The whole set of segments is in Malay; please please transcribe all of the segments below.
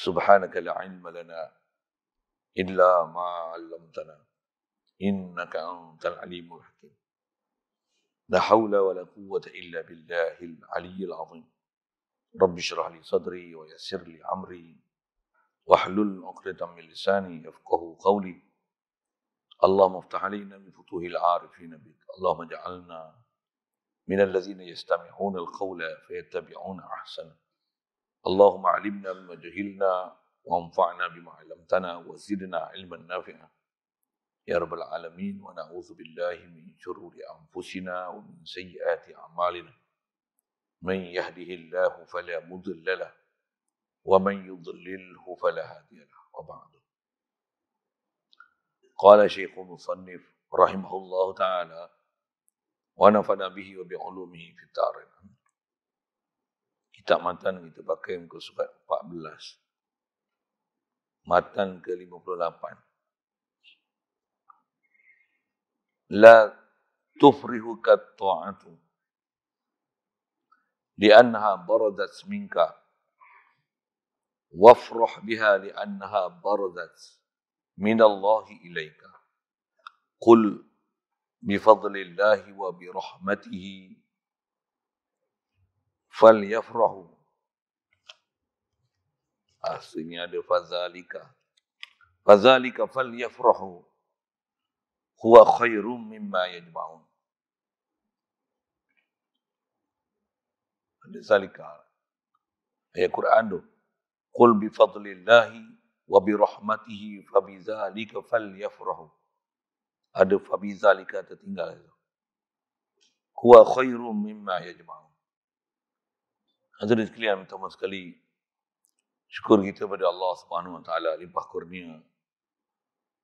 Subhanaka la ilma lana illa ma 'allamtana innaka antal alimul hakim. La haula wa la quwwata illa billahil aliyyil azim. Rabbi shrah li sadri wa yassir li amri wahlul 'uqdatam min lisani yafqahu qawli. Allahumma iftah 'alaina min futuhil 'arifin bik. Allahumma ij'alna من الذين يستمعون القول فيتبعون أحسنه. اللهم علمنا بما جهلنا وانفعنا بما علمتنا وزدنا علما نافعا يا رب العالمين. ونعوذ بالله من شرور أنفسنا ومن سيئات أعمالنا من يهده الله فلا مضل له ومن يضلله فلا هادي له. وبعد. قال شيخ المصنف رحمه الله تعالى ونفعنا به وبعلومه في الدارين. Kitab matan kita pakai muka surat 14. Matan ke-58. La tufrihuka ta'atu li'annaha baradat minka wafrah biha li'annaha baradat minallahi ilaika. Qul bifadlillahi wa birahmatihi falyafrahu. Aslinya ada fazalika. Fazalika falyafrahu huwa khairum mimma yajma'un. Ada zalika. Ayat Quran tu. Qul bifadlillahi wa birahmatihi fabizalika falyafrahu. Ada fabizalika tertinggal itu. Huwa khairum mimma yajma'un. Hadirin sekalian, pertama sekali syukur kita pada Allah Subhanahu Wa Taala limpah kurnia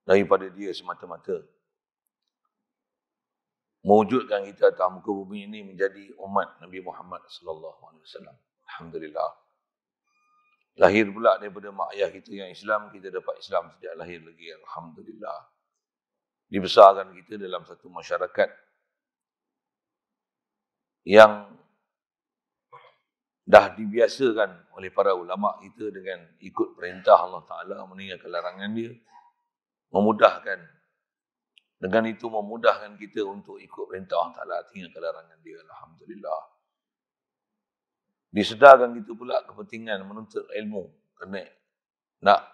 daripada Dia semata-mata mewujudkan kita atas muka bumi ini menjadi umat Nabi Muhammad sallallahu alaihi wasallam. Alhamdulillah. Lahir pula daripada mak ayah kita yang Islam, kita dapat Islam sejak lahir lagi. Alhamdulillah. Dibesarkan kita dalam satu masyarakat yang dah dibiasakan oleh para ulama kita dengan ikut perintah Allah Ta'ala, meninggalkan larangan dia, memudahkan. Dengan itu memudahkan kita untuk ikut perintah Allah Ta'ala, tinggalkan larangan dia. Alhamdulillah. Disedarkan kita pula kepentingan menuntut ilmu. Kerana nak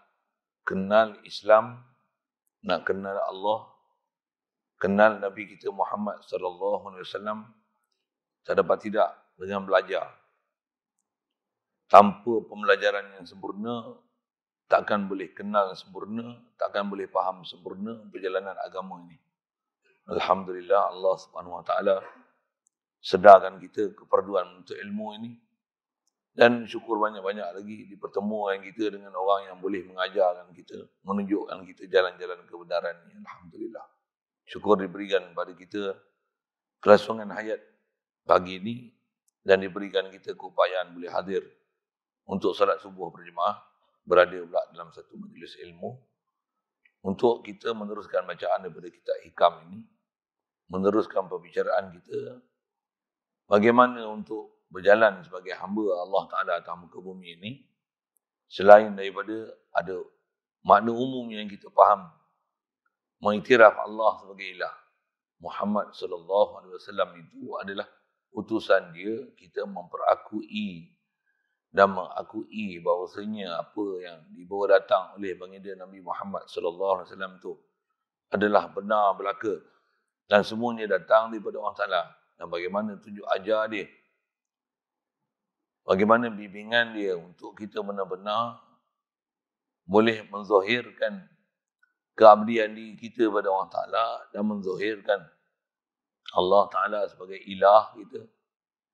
kenal Islam, nak kenal Allah, kenal Nabi kita Muhammad sallallahu alaihi wasallam, tak dapat tidak dengan belajar. Tanpa pembelajaran yang sempurna, takkan boleh kenal sempurna, takkan boleh faham sempurna perjalanan agama ini. Alhamdulillah, Allah Subhanahu Wa Taala sedarkan kita keperluan untuk ilmu ini. Dan syukur banyak-banyak lagi dipertemukan kita dengan orang yang boleh mengajarkan kita, menunjukkan kita jalan-jalan kebenaran ini. Alhamdulillah. Syukur diberikan kepada kita kelangsungan hayat pagi ini dan diberikan kita keupayaan boleh hadir untuk salat subuh berjemaah, berada pula dalam satu majlis ilmu, untuk kita meneruskan bacaan daripada kitab hikam ini, meneruskan perbicaraan kita, bagaimana untuk berjalan sebagai hamba Allah Ta'ala atas muka bumi ini, selain daripada ada makna umum yang kita faham, mengiktiraf Allah sebagai ilah. Muhammad sallallahu alaihi wasallam itu adalah utusan dia, kita memperakui dan mengakui bahawasanya apa yang dibawa datang oleh baginda Nabi Muhammad sallallahu alaihi wasallam itu adalah benar belaka dan semuanya datang daripada Allah Taala. Dan bagaimana tunjuk ajar dia, bagaimana bimbingan dia untuk kita benar-benar boleh menzahirkan keabdian diri kita pada Allah Taala dan menzahirkan Allah Taala sebagai ilah kita.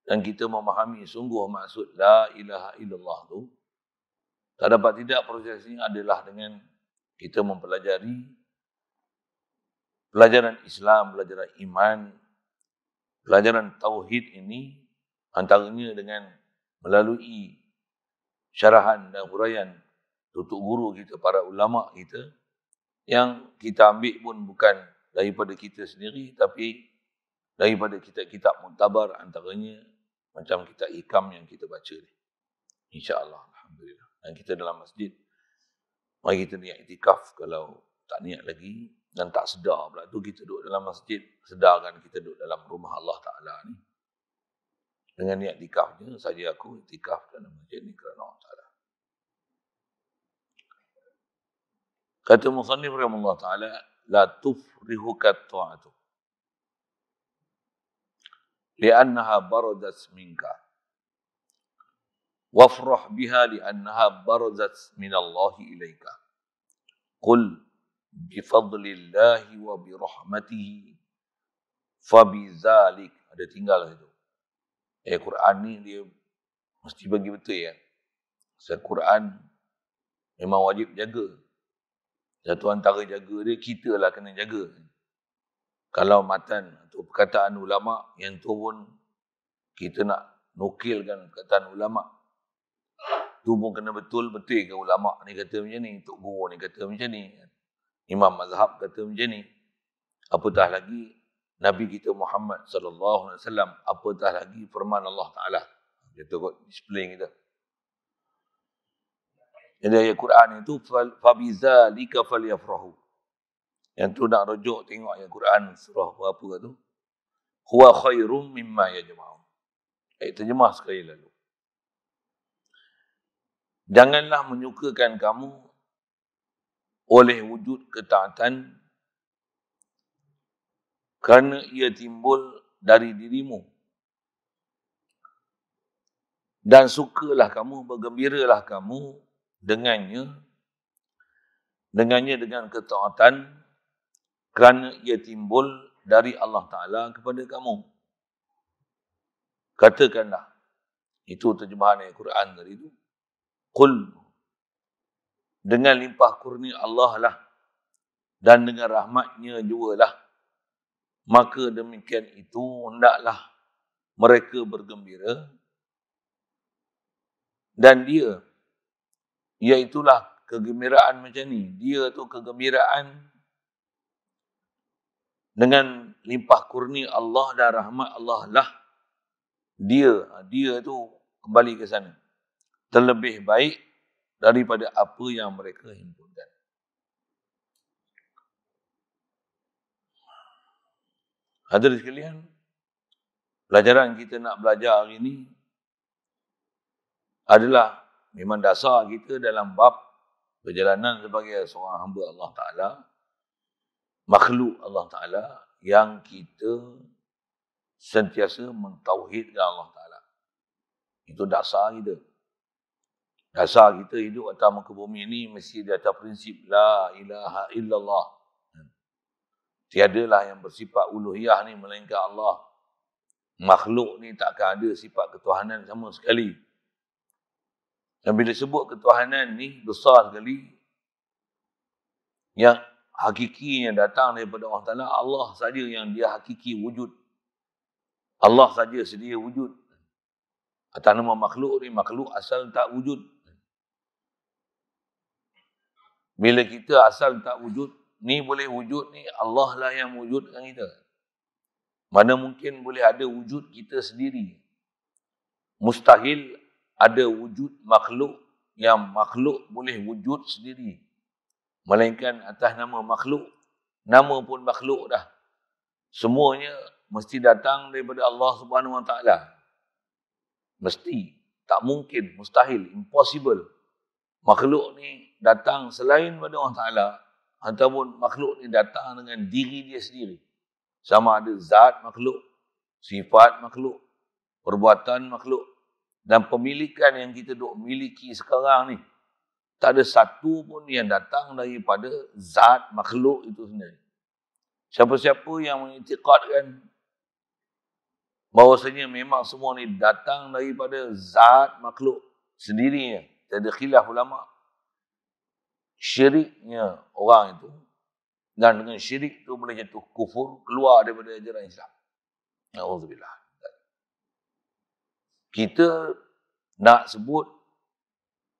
Dan kita memahami sungguh maksud la ilaha illallah tu, tak dapat tidak prosesnya adalah dengan kita mempelajari pelajaran Islam, pelajaran iman, pelajaran tauhid ini, antaranya dengan melalui syarahan dan huraian tutup guru kita, para ulama kita, yang kita ambil pun bukan daripada kita sendiri, tapi daripada kitab-kitab muktabar, antaranya macam kitab hikam yang kita baca ni. InsyaAllah. Alhamdulillah. Dan kita dalam masjid, mari kita niat iktikaf. Kalau tak niat lagi dan tak sedar pula tu kita duduk dalam masjid, sedarkan kita duduk dalam rumah Allah Ta'ala ni. Dengan niat iktikafnya saja aku iktikaf dalam masjid ni kerana Allah Ta'ala. Kata musannif rahimahullah ta'ala, la tufrihuka ta'atu li'annaha baradat minka wafrah biha li'annaha baradat minallahi ilaika qul bifadlillahi wa birahmatihi fabizalik. Ada tinggal itu. Quran ni dia mesti bagi betul ya. Sebab Quran memang wajib jaga. Satu antara jaga dia, kita lah kena jaga. Kalau matan atau perkataan ulama yang tu pun kita nak nukilkan perkataan ulama, tu pun kena betul-betul ke ulama ni kata macam ni, Tok Guru ni kata macam ni, Imam Mazhab kata macam ni. Apatah lagi Nabi kita Muhammad sallallahu alaihi wasallam, apatah lagi firman Allah Taala. Kita kot display kita. Jadi ayat Quran itu fabizalika falyafrahu. Yang tu nak rujuk tengok ayat Quran surah berapa tu? Huwa khairum mimma yajma'un. Terjemah sekali lalu. Janganlah menyukakan kamu oleh wujud ketaatan kerana ia timbul dari dirimu. Dan sukalah kamu, bergembiralah kamu dengannya dengan ketaatan kerana ia timbul dari Allah Ta'ala kepada kamu. Katakanlah, itu terjemahan ayat Quran tadi itu. Qul, dengan limpah kurnia Allah lah dan dengan rahmatnya jugalah, maka demikian itu hendaklah mereka bergembira dan dia, iaitulah kegembiraan macam ni. Dia tu kegembiraan dengan limpah kurnia Allah dan rahmat Allah lah. Dia tu kembali ke sana. Terlebih baik daripada apa yang mereka himpunkan. Hadirin sekalian, pelajaran kita nak belajar hari ini adalah memang dasar kita dalam bab perjalanan sebagai seorang hamba Allah Ta'ala, makhluk Allah Ta'ala yang kita sentiasa mentauhidkan Allah Ta'ala. Itu dasar kita. Dasar kita hidup atas muka bumi ini mesti di atas prinsip La ilaha illallah. Tiadalah yang bersifat uluhiyah ni melainkan Allah. Makhluk ni takkan ada sifat ketuhanan sama sekali. Dan bila sebut ketuhanan ni besar sekali, yang hakikinya datang daripada Allah Ta'ala, Allah saja yang dia hakiki wujud. Allah saja sedia wujud. Atas nama makhluk ni, makhluk asal tak wujud. Bila kita asal tak wujud, ni boleh wujud ni, Allah lah yang wujudkan kita. Mana mungkin boleh ada wujud kita sendiri. Mustahil ada wujud makhluk yang makhluk boleh wujud sendiri. Melainkan atas nama makhluk, nama pun makhluk dah. Semuanya mesti datang daripada Allah Subhanahu Wa Taala. Mesti. Tak mungkin, mustahil, impossible. Makhluk ni datang selain daripada Allah Ta'ala, ataupun makhluk ni datang dengan diri dia sendiri. Sama ada zat makhluk, sifat makhluk, perbuatan makhluk, dan pemilikan yang kita duk miliki sekarang ni, tak ada satu pun yang datang daripada zat makhluk itu sendiri. Siapa-siapa yang mengiktikadkan bahawasanya memang semua ni datang daripada zat makhluk sendirinya, ada khilaf ulama, syiriknya orang itu, dan dengan syirik itu boleh jatuh kufur, keluar daripada ajaran Islam. Na'udzubillah. Kita nak sebut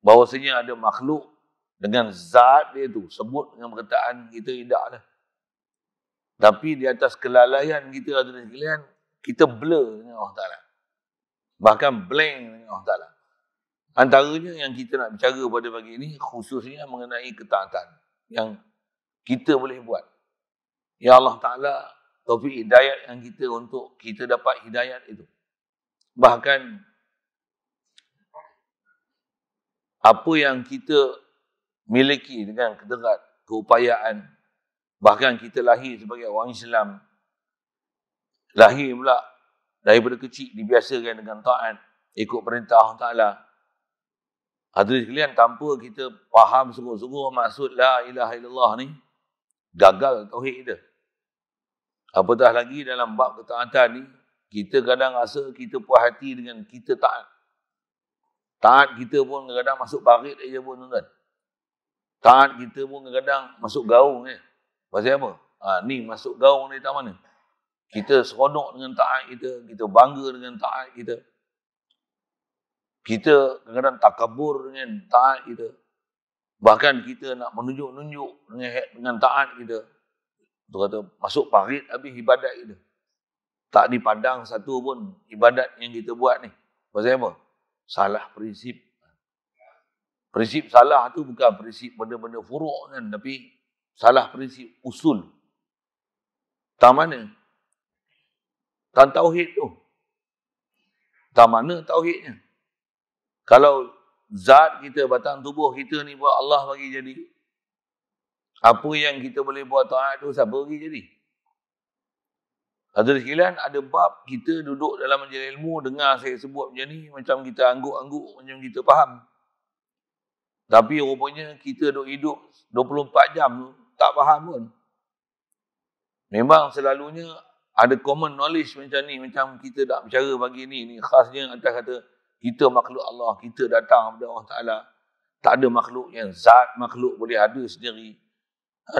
bahawasanya ada makhluk dengan zat dia tu, sebut dengan perkataan kita tidak lah. Tapi di atas kelalaian kita, hadirin sekalian, kita blur dengan Allah Ta'ala. Bahkan blank dengan Allah Ta'ala. Antaranya yang kita nak bicara pada pagi ini khususnya mengenai ketaatan yang kita boleh buat. Ya Allah Ta'ala taufik hidayat yang kita untuk kita dapat hidayat itu. Bahkan apa yang kita miliki dengan kederat, keupayaan, bahkan kita lahir sebagai orang Islam, lahir pula daripada kecil dibiasakan dengan taat, ikut perintah Allah Ta'ala. Hadirin sekalian, tanpa kita faham sungguh-sungguh maksud la ilaha illallah ni, gagal tauhid kita. Apatah lagi dalam bab ketaatan ni, kita kadang rasa kita puas hati dengan kita taat. Taat kita pun kadang-kadang masuk parit aja pun tuan-tuan. Taat kita pun kadang-kadang masuk gaung ni. Pasal apa? Ni masuk gaung ni tak mana? Kita seronok dengan taat kita, kita bangga dengan taat kita. Kita kadang-kadang takabur dengan taat kita. Bahkan kita nak menunjuk-nunjuk dengan taat kita. Tu kata masuk parit habis ibadat kita. Tak dipandang satu pun ibadat yang kita buat ni. Pasal apa? Salah prinsip. Prinsip salah tu bukan prinsip benda-benda furuk kan, tapi salah prinsip usul. Tak mana? Tak tauhid tu. Tak mana tauhidnya? Kalau zat kita, batang tubuh kita ni buat Allah bagi jadi, apa yang kita boleh buat taat tu siapa bagi jadi? Hadirin sekalian, ada bab kita duduk dalam majlis ilmu, dengar saya sebut macam ni, macam kita angguk-angguk, macam kita faham. Tapi rupanya kita duk hidup 24 jam tu, tak faham pun. Memang selalunya ada common knowledge macam ni, macam kita nak bercara pagi ni khasnya atas kata, kita makhluk Allah, kita datang kepada Allah Ta'ala. Tak ada makhluk yang zat makhluk boleh ada sendiri.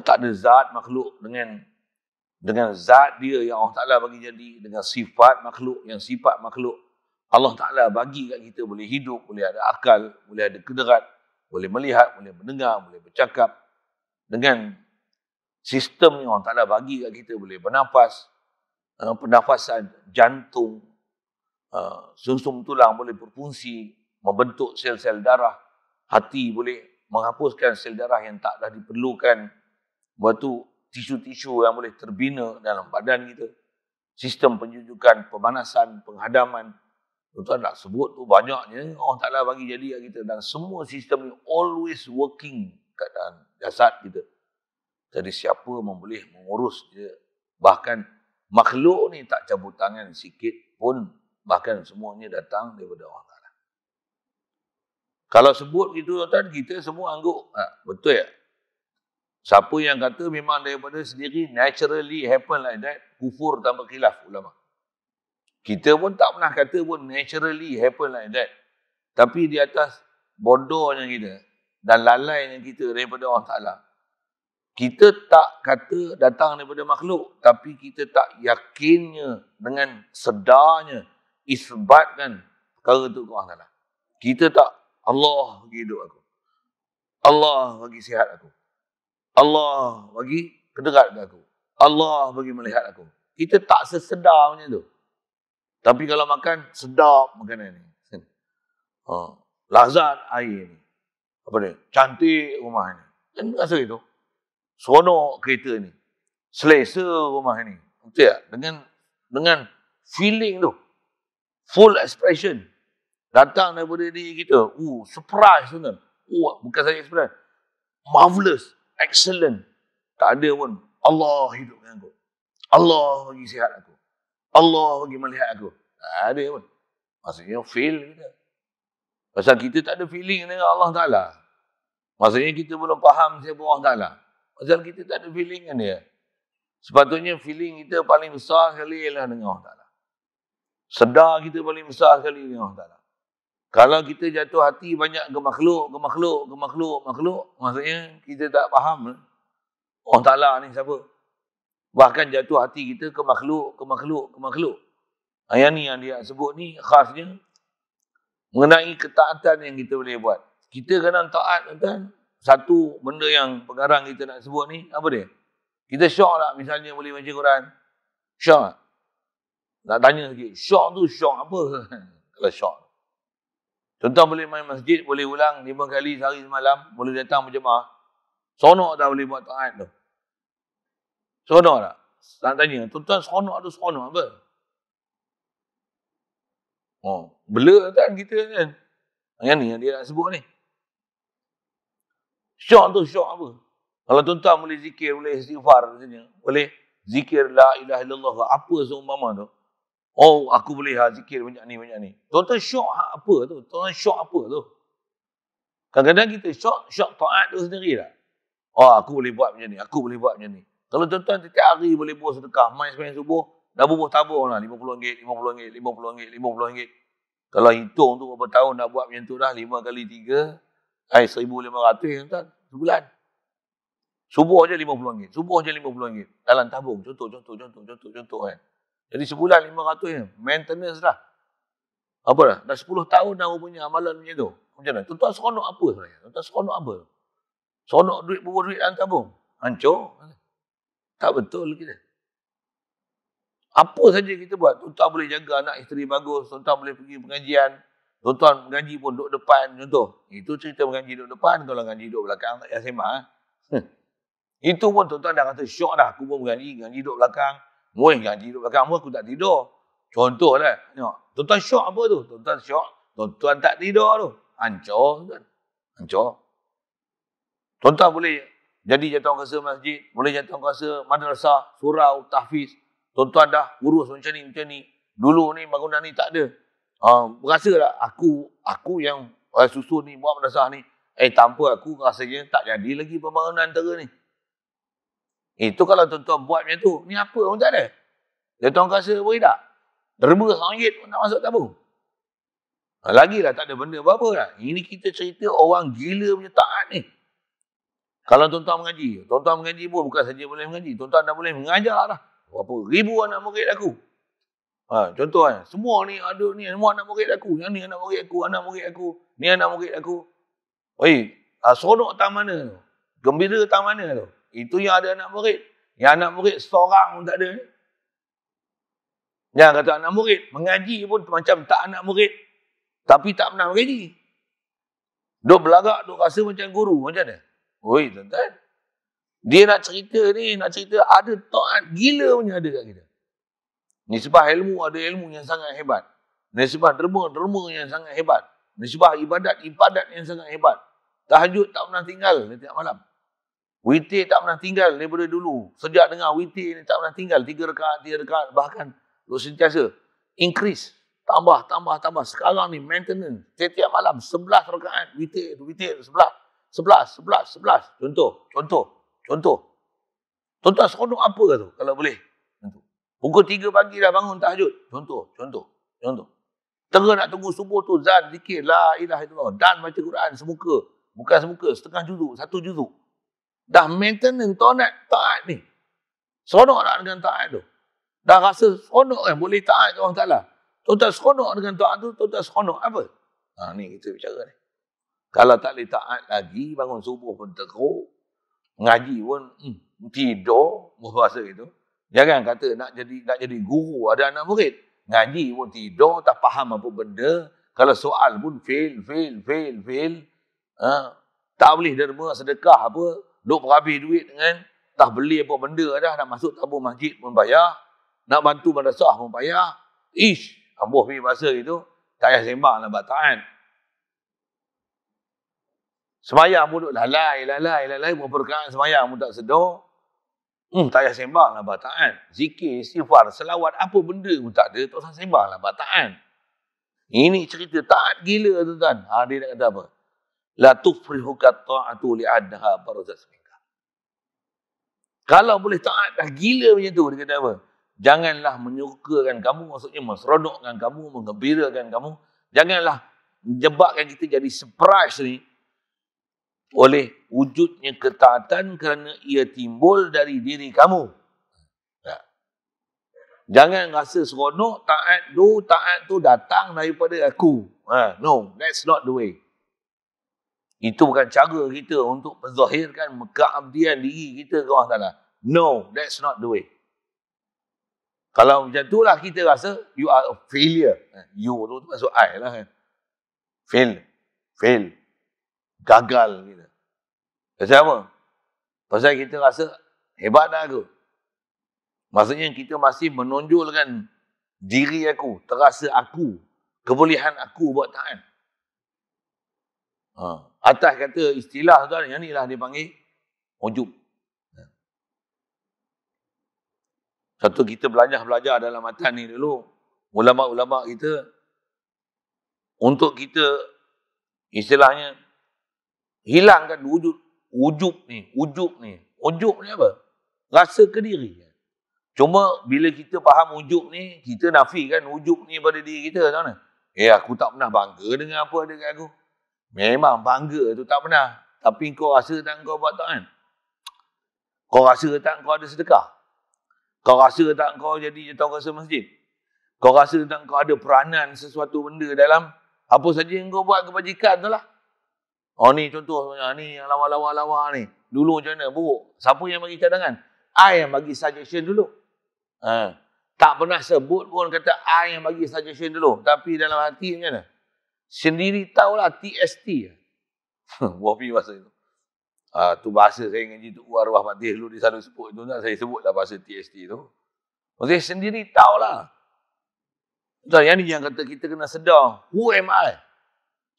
Tak ada zat makhluk dengan zat dia yang Allah Ta'ala bagi jadi, dengan sifat makhluk yang sifat makhluk Allah Ta'ala bagi kat kita, boleh hidup, boleh ada akal, boleh ada kederat, boleh melihat, boleh mendengar, boleh bercakap. Dengan sistem yang Allah Ta'ala bagi kat kita, boleh bernafas, pernafasan, jantung, sumsum tulang boleh berfungsi, membentuk sel-sel darah, hati boleh menghapuskan sel darah yang tak dah diperlukan, lepas tu tisu-tisu yang boleh terbina dalam badan kita, sistem penjujukan, pemanasan, penghadaman. Tuan-tuan nak sebut tu banyaknya Allah Ta'ala bagi jadi kat kita, dan semua sistem ni always working kat dalam jasad kita. Jadi siapa boleh mengurus dia? Bahkan makhluk ni tak cabut tangan sikit pun, bahkan semuanya datang daripada Allah Ta'ala. Kalau sebut gitu tuan-tuan, kita semua angguk. Betul ya? Siapa yang kata memang daripada sendiri naturally happen like that, kufur tanpa khilaf ulama. Kita pun tak pernah kata pun naturally happen like that. Tapi di atas bodohnya kita dan lalainya kita daripada Allah Ta'ala, kita tak kata datang daripada makhluk, tapi kita tak yakinnya dengan sedarnya isbatkan perkara itu ke Allah Ta'ala. Kita tak, Allah bagi hidup aku, Allah bagi sihat aku, Allah bagi kederat aku, Allah bagi melihat aku. Kita tak sesedar macam tu. Tapi kalau makan, sedap makanan ni. Lazat air ni. Apa ni? Cantik rumah ni. Kan rasa itu. Seronok kereta ni. Selesa rumah ni. Betul tak? Dengan feeling tu. Full expression. Datang daripada diri kita. Surprise tu kan. Bukan saja surprise. Marvelous. Excellent. Tak ada pun. Allah hidup dengan aku. Allah bagi sihat aku. Allah bagi melihat aku. Tak ada pun. Maksudnya feel kita. Pasal kita tak ada feeling dengan Allah Ta'ala. Maksudnya kita belum faham siapa Allah Ta'ala. Pasal kita tak ada feeling dengan dia. Sepatutnya feeling kita paling besar sekali ialah dengan Allah Ta'ala. Sedar kita paling besar sekali dengan Allah Ta'ala. Kalau kita jatuh hati banyak ke makhluk, maksudnya kita tak faham Allah Ta'ala ni siapa. Bahkan jatuh hati kita ke makhluk. Yang ni yang dia sebut ni khasnya mengenai ketaatan yang kita boleh buat. Kita kadang taat kan, satu benda yang pengarang kita nak sebut ni, apa dia? Kita syok tak misalnya boleh baca Quran? Syok tak? Nak tanya sikit, syok tu syok apa? Kalau syok. Tuan-tuan boleh main masjid, boleh ulang 5 kali sehari semalam, boleh datang berjemaah. Seronok tak boleh buat taat tu? Seronok tak? Tak tanya, tuan-tuan seronok tu seronok apa? Oh, bela kan kita kan? Yang ni yang dia nak sebut ni. Syok tu syok apa? Kalau tuan-tuan boleh zikir, boleh istighfar katanya, boleh zikir la ilaha illallah apa seumpama tu. Oh, aku boleh zikir banyak ni. Tuan-tuan syok apa tu? Tuan-tuan syok apa tu? Kadang-kadang kita syok taat tu sendiri tak? Oh, aku boleh buat macam ni, aku boleh buat macam ni. Kalau tuan-tuan setiap hari boleh buat sedekah, mai sembahyang subuh, dah bubuh tabur lah, RM50, RM50, RM50, RM50. Kalau hitung tu berapa tahun nak buat macam tu dah, 5 kali 3, RM1,500 tuan, sebulan. Subuh je RM50, subuh je RM50 dalam tabung. Contoh kan. Jadi sebulan RM500, maintenance dah. Apa dah? Dah 10 tahun dah punya amalan macam tu. Macam mana? Tuan-tuan seronok apa sebenarnya? Tuan-tuan seronok apa? Seronok bubuh duit dalam tabung. Hancur. Tak betul kita. Apa saja kita buat. Tuan-tuan boleh jaga anak isteri bagus. Tuan-tuan boleh pergi pengajian. Tuan-tuan mengaji pun duduk depan. Contoh. Itu cerita mengaji duduk depan. Kalau mengaji duduk belakang, tak payah sembang. Itu pun tuan-tuan dah kata syok dah. Aku pun mengaji duduk belakang. Mengaji duduk belakang pun aku tak tidur. Contoh lah. Tuan-tuan syok apa tu? Tuan-tuan syok. Tuan-tuan tak tidur tu. Hancur. Hancur. Tuan-tuan boleh jadi jatuh kuasa masjid, boleh jatuh kuasa madrasah, surau, tahfiz. Tuan-tuan dah urus macam ni. Dulu ni bangunan ni tak ada. Berasa tak aku yang susun ni, buat madrasah ni. Tanpa aku rasanya tak jadi lagi pembangunan antara ni. Itu kalau tuan-tuan buat macam tu, ni apa pun tak ada. Jatuh kuasa boleh tak? Derma RM1 pun tak masuk tabung. Lagilah tak ada benda apa-apa lah. Ini kita cerita orang gila punya taat ni. Kalau tuan-tuan mengaji pun bukan saja boleh mengaji. Tuan-tuan dah boleh mengajar dah. Berapa ribu anak murid aku. Contoh kan, semua ni ada ni, semua anak murid aku. Yang ni anak murid aku, ni anak murid aku. Seronok tak mana tu? Gembira tak mana tu? Itu yang ada anak murid. Yang anak murid seorang pun tak ada. Jangan kata anak murid. Mengaji pun macam tak anak murid. Tapi tak pernah mengaji. Duk belagak, duk rasa macam guru. Macam mana? Tuan-tuan. Dia nak cerita ada taat gila punya ada kat kita. Nisbah ilmu ada ilmu yang sangat hebat. Nisbah derma yang sangat hebat. Nisbah ibadat yang sangat hebat. Tahajud tak pernah tinggal setiap malam. Witir tak pernah tinggal daripada dulu. Sejak dengar witir ni tak pernah tinggal. 3 rakaat, bahkan duk sentiasa increase. Tambah. Sekarang ni maintenance. Setiap malam 11 rakaat witir 11. Contoh. Tuan-tuan seronok apa tu kalau boleh? Pukul 3 pagi dah bangun tahajud. Contoh. Tengah nak tunggu subuh tu zan zikir la ilaha illallah dan baca Quran semuka. Bukan semuka, setengah juzuk, 1 juzuk. Dah maintenance taat ni. Seronok tak dengan taat tu? Dah rasa seronok kan boleh taat ke Allah Ta'ala? Tuan-tuan seronok dengan taat tu, tuan-tuan seronok apa? Ni kita bicara ni. Kalau tak boleh taat lagi, bangun subuh pun teruk, ngaji pun tidur, berpuasa itu. Jangan kata nak jadi guru, ada anak murid. Ngaji pun tidur, tak faham apa benda. Kalau soal pun fail. Tak boleh derma sedekah apa, duk berhabis duit dengan tak beli apa benda dah, nak masuk tabung masjid pun bayar, nak bantu madrasah pun bayar. Ambuh pergi bahasa itu, tak payah sembang lah taat. Semayang pun duduk lalai. Berapa rakaat semayang pun tak sedar. Tak payah sembang lah taat. Zikir, istighfar, selawat, apa benda pun tak ada. Tak usah sembang lah taat. Ini cerita taat gila tuan-tuan. Dia nak kata apa? La tufrihuka ta'atu li'adha barazat semingga. Kalau boleh taat dah gila macam tu, dia kata apa? Janganlah menyukakan kamu, maksudnya meseronokkan kamu, menggembirakan kamu. Janganlah menjebakkan kita jadi surprise ni oleh wujudnya ketaatan kerana ia timbul dari diri kamu. Jangan rasa seronok taat tu datang daripada aku. No, that's not the way. Itu bukan cara kita untuk menzahirkan keabdian diri kita ke Allah Ta'ala. No, that's not the way. Kalau macam itulah kita rasa you are a failure. You tu masuk I lah. Fail. Gagal kita. Pasal apa? Pasal kita rasa hebat dah aku. Maksudnya kita masih menonjolkan diri aku, terasa aku, kebolehan aku buat taat. Atas kata istilah tu, yang ni lah dia panggil ujub. Satu kita belajar dalam matan ni dulu, ulama-ulama kita, untuk kita istilahnya hilangkan ujub ni. Ujub ni apa? Rasa ke diri. Cuma bila kita faham ujub ni, kita nafikan ujub ni pada diri kita, tahu tak? Aku tak pernah bangga dengan apa ada kat aku. Memang bangga tu tak pernah. Tapi kau rasa tak kau buat taat? Kau rasa tak kau ada sedekah? Kau rasa tak kau jadi jawatankuasa masjid? Kau rasa tak kau ada peranan sesuatu benda dalam apa saja yang kau buat kebajikan tu lah? Ni contoh, ni yang lawa-lawa ni. Dulu macam mana? Buruk. Siapa yang bagi cadangan? I yang bagi suggestion dulu. Tak pernah sebut pun kata I yang bagi suggestion dulu. Tapi dalam hati macam mana? Sendiri tahulah TST. Wafi bahasa itu. Tu bahasa saya ngaji tu arwah Fatih dulu dia selalu sebut itu. Saya sebutlah bahasa TST tu. Maksudnya sendiri tahulah. Yang ni yang kata kita kena sedar. Who am I?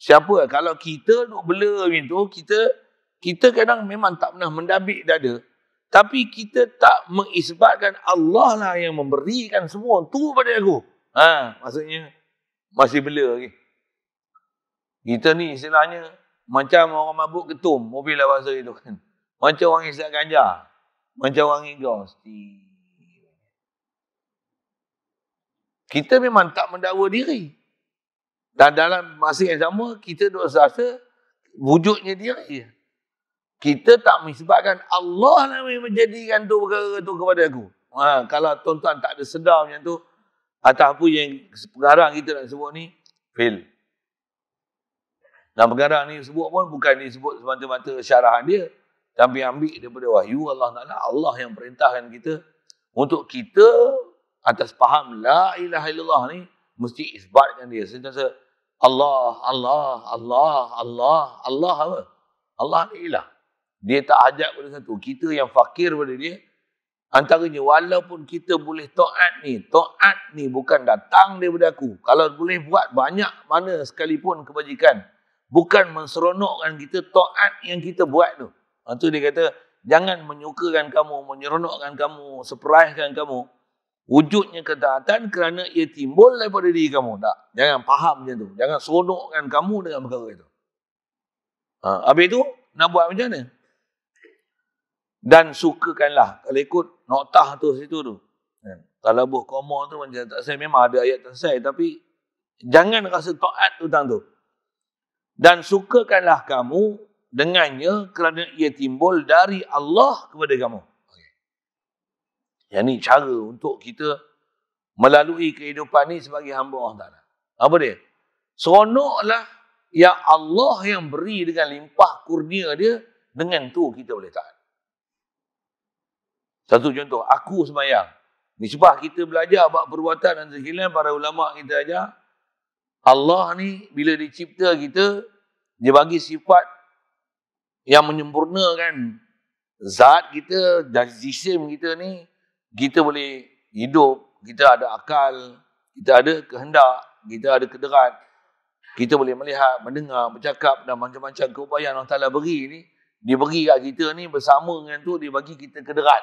Siapa? Kalau kita duk blur macam tu, kita kadang memang tak pernah mendabik dada. Tapi kita tak mengisbatkan Allah lah yang memberikan semua tu pada aku. Maksudnya masih blur lagi. Kita ni istilahnya macam orang mabuk ketum, mobil lah bahasa itu kan. Macam orang isap ganja. Macam orang igos. Kita memang tak mendakwa diri. Dan dalam masa yang sama, kita duk rasa wujudnya diri. Kita tak menyebabkan Allah lah yang menjadikan tu perkara tu kepada aku. Kalau tuan-tuan tak ada sedar macam tu, atau apa yang sekarang kita nak sebut ni, fail. Dan perkara ni sebut pun bukan disebut semata-mata syarahan dia, tapi ambil daripada wahyu Allah Ta'ala. Allah yang perintahkan kita untuk kita atas faham la ilaha illallah ni mesti isbatkan dia. Sentiasa Allah apa? Allah ni ilah. Dia tak ajak pada satu. Kita yang fakir pada dia. Antaranya walaupun kita boleh taat ni bukan datang daripada aku. Kalau boleh buat banyak mana sekalipun kebajikan, bukan menseronokkan kita taat yang kita buat tu. Itu dia kata, jangan menyukakan kamu, menyeronokkan kamu, surprisekan kamu. Wujudnya ketaatan kerana ia timbul daripada diri kamu. Tak. Jangan faham macam tu. Jangan seronokkan kamu dengan perkara itu. Habis tu, nak buat macam mana? Dan sukakanlah. Kalau ikut noktah tu situ tu. Kalau buh koma tu macam tak saya, memang ada ayat tak saya. Tapi jangan rasa taat tu tang tu. Dan sukakanlah kamu dengannya kerana ia timbul dari Allah kepada kamu. Yang ni cara untuk kita melalui kehidupan ni sebagai hamba Allah Ta'ala. Apa dia? Seronoklah yang Allah yang beri dengan limpah kurnia dia, dengan tu kita boleh taat. Satu contoh, aku sembahyang. Nisbah kita belajar buat perbuatan dan sekalian, para ulama kita ajar, Allah ni bila dicipta kita, dia bagi sifat yang menyempurnakan zat kita dan jisim kita ni. Kita boleh hidup, kita ada akal, kita ada kehendak, kita ada kederat, kita boleh melihat, mendengar, bercakap dan macam-macam keupayaan Allah Ta'ala beri ni, dia beri kat kita ni bersama dengan tu, dia bagi kita kederat.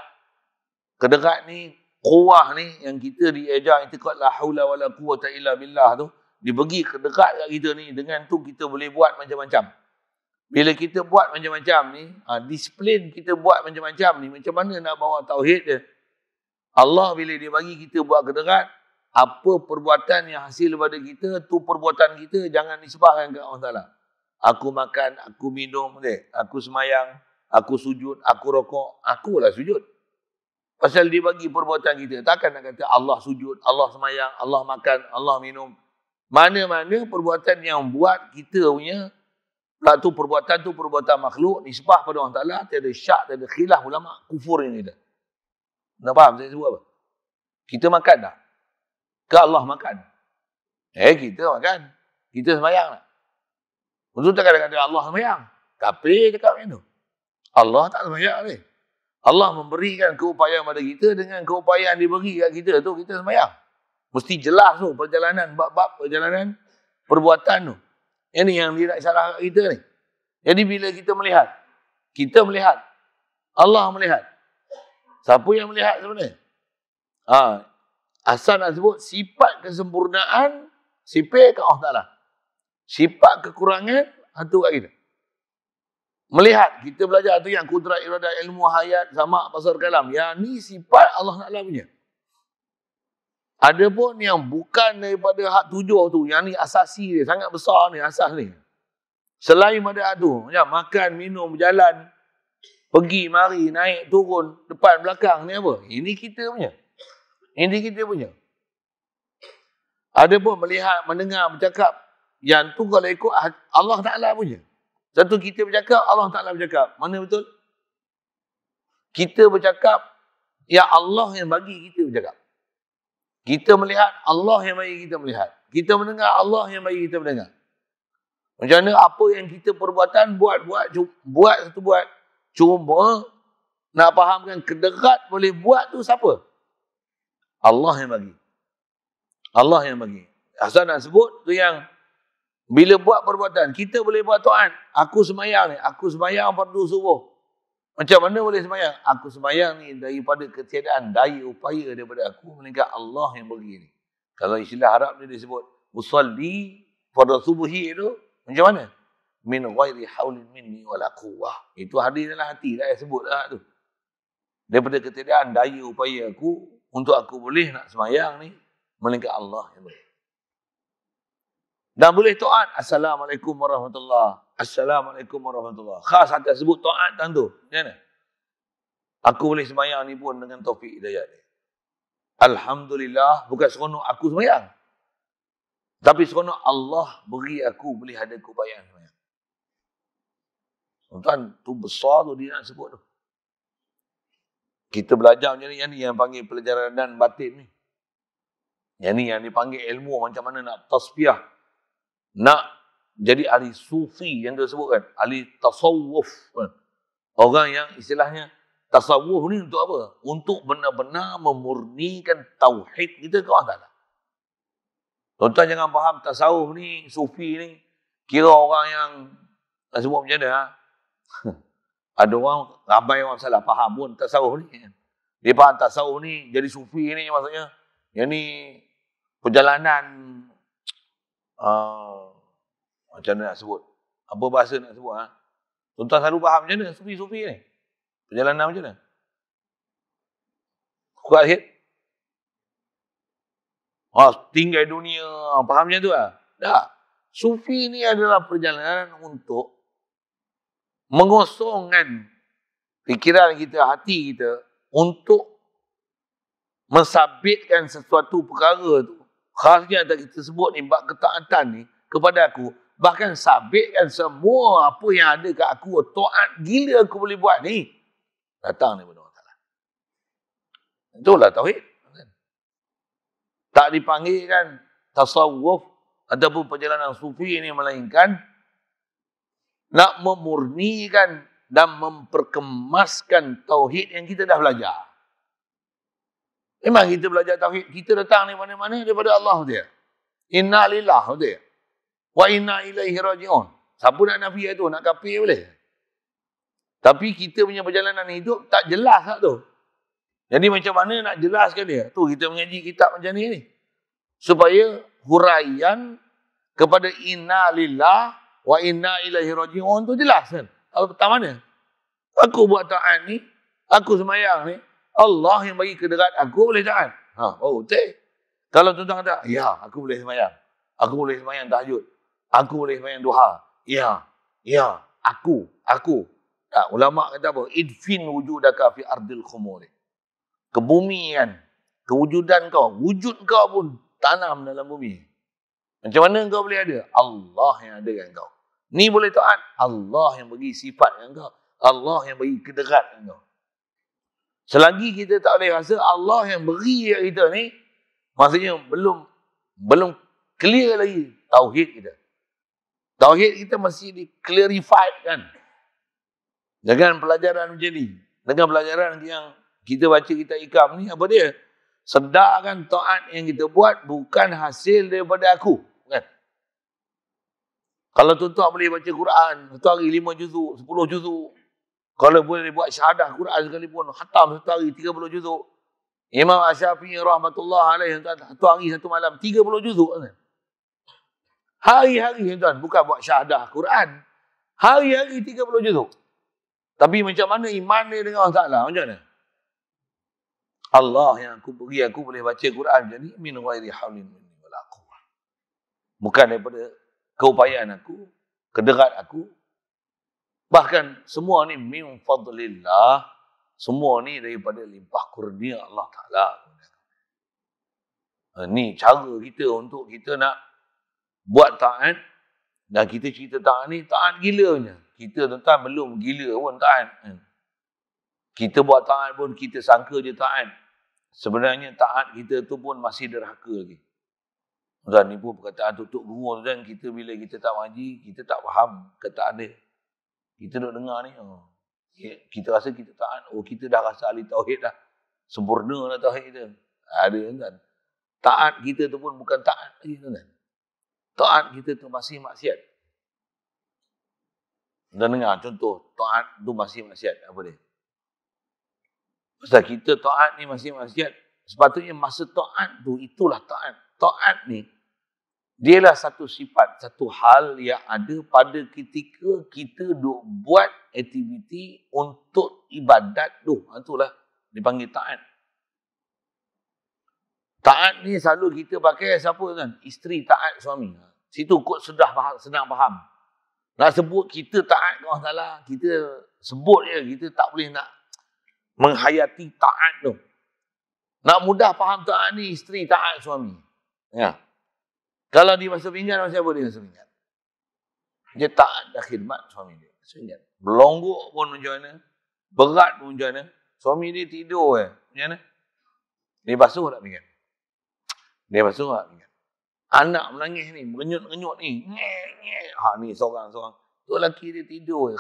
Kederat ni, quwwah ni, yang kita diajar i'tiqad la haula wala quwwata illa billah tu, dia bagi kederat kat kita ni, dengan tu kita boleh buat macam-macam. Bila kita buat macam-macam ni, disiplin kita buat macam-macam ni, macam mana nak bawa tauhid dia? Allah bila dia bagi kita buat kederat, apa perbuatan yang hasil daripada kita, tu perbuatan kita jangan disebahkan ke Allah Ta'ala. Aku makan, aku minum, aku semayang, aku sujud, aku rokok, akulah sujud. Pasal dia bagi perbuatan kita. Takkan nak kata Allah sujud, Allah semayang, Allah makan, Allah minum. Mana-mana perbuatan yang buat kita punya, tu perbuatan makhluk, nisbah pada Allah Ta'ala, tiada syak, tiada khilaf ulama, kufur yang ada. Nak faham saya sebut apa? Kita makan tak? Ke Allah makan? Kita makan. Kita sembahyang tak? Untuk tak kata Allah sembahyang. Kafir cakap macam tu. Allah tak sembahyang ni. Allah memberikan keupayaan pada kita dengan keupayaan diberi kat kita tu, kita sembahyang. Mesti jelas tu perjalanan, bab-bab perjalanan perbuatan tu. Ini yang dia nak syarah kat kita ni. Jadi bila kita melihat, Allah melihat. Siapa yang melihat sebenarnya? Asal nak sebut sifat kesempurnaan, sifat ke Allah Ta'ala. Sifat kekurangan, itu kat kita. Melihat, kita belajar tu yang kudrat, iradat, ilmu, hayat, sama, pasar kalam. Yang ni sifat Allah Ta'ala punya. Ada pun yang bukan daripada hak tujuh tu, yang ni asasi dia, sangat besar ni, asas ni. Selain pada hak tu, macam makan, minum, berjalan, pergi, mari, naik, turun, depan, belakang, ni apa? Ini kita punya. Ini kita punya. Ada pun melihat, mendengar, bercakap. Yang tu kalau ikut Allah Ta'ala punya. Satu kita bercakap, Allah Ta'ala bercakap. Mana betul? Kita bercakap, ya Allah yang bagi kita bercakap. Kita melihat, Allah yang bagi kita melihat. Kita mendengar, Allah yang bagi kita mendengar. Macam mana apa yang kita perbuatan, buat. Cuma nak fahamkan kederat boleh buat tu siapa? Allah yang bagi. Allah yang bagi. Asal nak sebut tu yang bila buat perbuatan, kita boleh buat taat. Aku sembahyang ni, aku sembahyang fardu subuh. Macam mana boleh sembahyang? Aku sembahyang ni daripada ketiadaan, daya upaya daripada aku, melainkan Allah yang bagi ni. Kalau istilah Arab ni disebut usalli fardu subuhi itu, macam mana? Min ghairi haulin minni wala quwwah. Itu hadir dalam hati, dah sebut lah tu. Daripada ketiadaan daya upaya aku, untuk aku boleh nak sembahyang ni, melainkan Allah yang bagi. Dan boleh taat. Assalamualaikum warahmatullahi. Assalamualaikum warahmatullahi. Khas atas sebut taat tentu. Macam mana? Aku boleh sembahyang ni pun dengan taufik hidayah ni. Alhamdulillah. Bukan seronok aku sembahyang. Tapi seronok Allah beri aku boleh ada keupayaan sembahyang. Tuan, tu besar tu dia nak sebut tu. Kita belajar macam ni, yang panggil pelajaran batin ni. Yang ni yang dipanggil ilmu macam mana nak tasbih. Nak jadi ahli sufi yang dia sebutkan, ahli tasawuf. Orang yang istilahnya tasawuf ni untuk apa? Untuk benar-benar memurnikan tauhid kita ke Allah Ta'ala. Tuan-tuan jangan faham tasawuf ni, sufi ni, kira orang yang nak sebut macam mana. Ada orang, ramai orang salah faham pun tasawuf ni. Dia faham tasawuf ni, jadi sufi ni maksudnya, yang ni perjalanan macam mana nak sebut? Apa bahasa nak sebut? Tuan-tuan selalu faham macam mana sufi-sufi ni? Perjalanan macam mana? Kuat sikit? Tinggal dunia. Faham macam tu lah? Tak. Sufi ni adalah perjalanan untuk mengosongkan fikiran kita, hati kita untuk mensabitkan sesuatu perkara tu. Khasnya yang kita sebut ni, bab ketaatan ni kepada aku. Bahkan sabitkan semua apa yang ada kat aku. Taat gila aku boleh buat ni. Datang daripada Allah Ta'ala. Itulah tauhid. Tak dipanggil kan tasawuf ataupun perjalanan sufi ini, melainkan nak memurnikan dan memperkemaskan tauhid yang kita dah belajar. Memang kita belajar tauhid, kita datang ni mana-mana daripada Allah dia. Inna lillah dia. Wa inna ilaihi raji'un. Siapa nak nafi itu? Nak kafir boleh. Tapi kita punya perjalanan hidup tak jelas tak tu. Jadi macam mana nak jelaskan dia? Tu kita mengaji kitab macam ni. Supaya huraian kepada inna lillah wa inna ilaihi raji'un tu jelas kan? Pertama mana? Aku buat taat ni, aku sembahyang ni, Allah yang bagi kederat aku boleh taat. Betul. Kalau tuan-tuan kata, ya, aku boleh sembahyang. Aku boleh sembahyang tahajud. Aku boleh sembahyang duha. Ya, aku. Tak, ulama kata apa? Idfin wujudaka fi ardil khumur. Kebumian, kewujudan kau, wujud kau pun tanam dalam bumi. Macam mana kau boleh ada? Allah yang ada kan kau. Ni boleh taat. Allah yang bagi sifat yang kau. Allah yang bagi kederat yang kau. Selagi kita tak boleh rasa Allah yang beri kita ni, maksudnya belum clear lagi tauhid kita. Tauhid kita mesti di-clarified kan. Dengan pelajaran macam ni. Dengan pelajaran yang kita baca kita ikam ni, apa dia? Sedarkan taat yang kita buat bukan hasil daripada aku. Kan? Kalau tuan-tuan boleh baca Quran, satu hari 5 juzuk, 10 juzuk. Kalau boleh buat syahadah Quran sekalipun, khatam satu hari 30 juzuk. Imam Asy-Syafi'i rahmatullah alaih, satu hari satu malam 30 juzuk. Kan? Hari-hari tuan, bukan buat syahadah Quran. Hari-hari 30 juzuk. Tapi macam mana iman dia dengan Allah Ta'ala? Macam mana? Allah yang aku boleh baca Quran macam ni, min ghairi haulin minni wala quwwah. Bukan daripada keupayaan aku, kederat aku. Bahkan semua ni min fadlillah. Semua ni daripada limpah kurnia Allah Ta'ala. Ni cara kita untuk kita nak buat taat. Dan kita cerita taat ni, taat gilanya. Kita tuan-tuan belum gila pun taat. Kita buat taat pun kita sangka je taat. Sebenarnya taat kita tu pun masih derhaka lagi. Tuan ni pun perkataan tutup guru tuan, kita bila kita tak mengaji, kita tak faham kataan dia. Kita duk dengar ni, kita rasa kita taat. Oh, kita dah rasa ahli tauhid dah. Sempurna dah tauhid kita. Ada kan. Taat kita tu pun bukan taat lagi tuan. Taat kita tu masih maksiat. Dan dengar contoh, taat tu masih maksiat. Apa dia? Pasal kita taat ni masih maksiat. Sepatutnya masa taat tu, itulah taat. Taat ni, dialah satu sifat, satu hal yang ada pada ketika kita duk buat aktiviti untuk ibadat tu. Itulah dipanggil taat. Taat ni selalu kita pakai siapa kan? Isteri taat suami. Situ kot sudah senang faham. Nak sebut kita taat ke Allah Ta'ala, kita sebut je, kita tak boleh nak menghayati taat tu. Nak mudah faham taat ni, isteri taat suami. Ya. Kalau dia masuk pinggan, macam apa dia masuk pinggan? Dia taat dah khidmat suami dia. Masuk pinggan. Berlonggok pun macam mana, berat pun macam mana, suami dia tidur macam mana? Dia basuh tak pinggan? Dia basuh tak pinggan? Anak menangis ni, merenyut-renyut ni. Ni seorang-seorang. Tu lelaki dia tidur.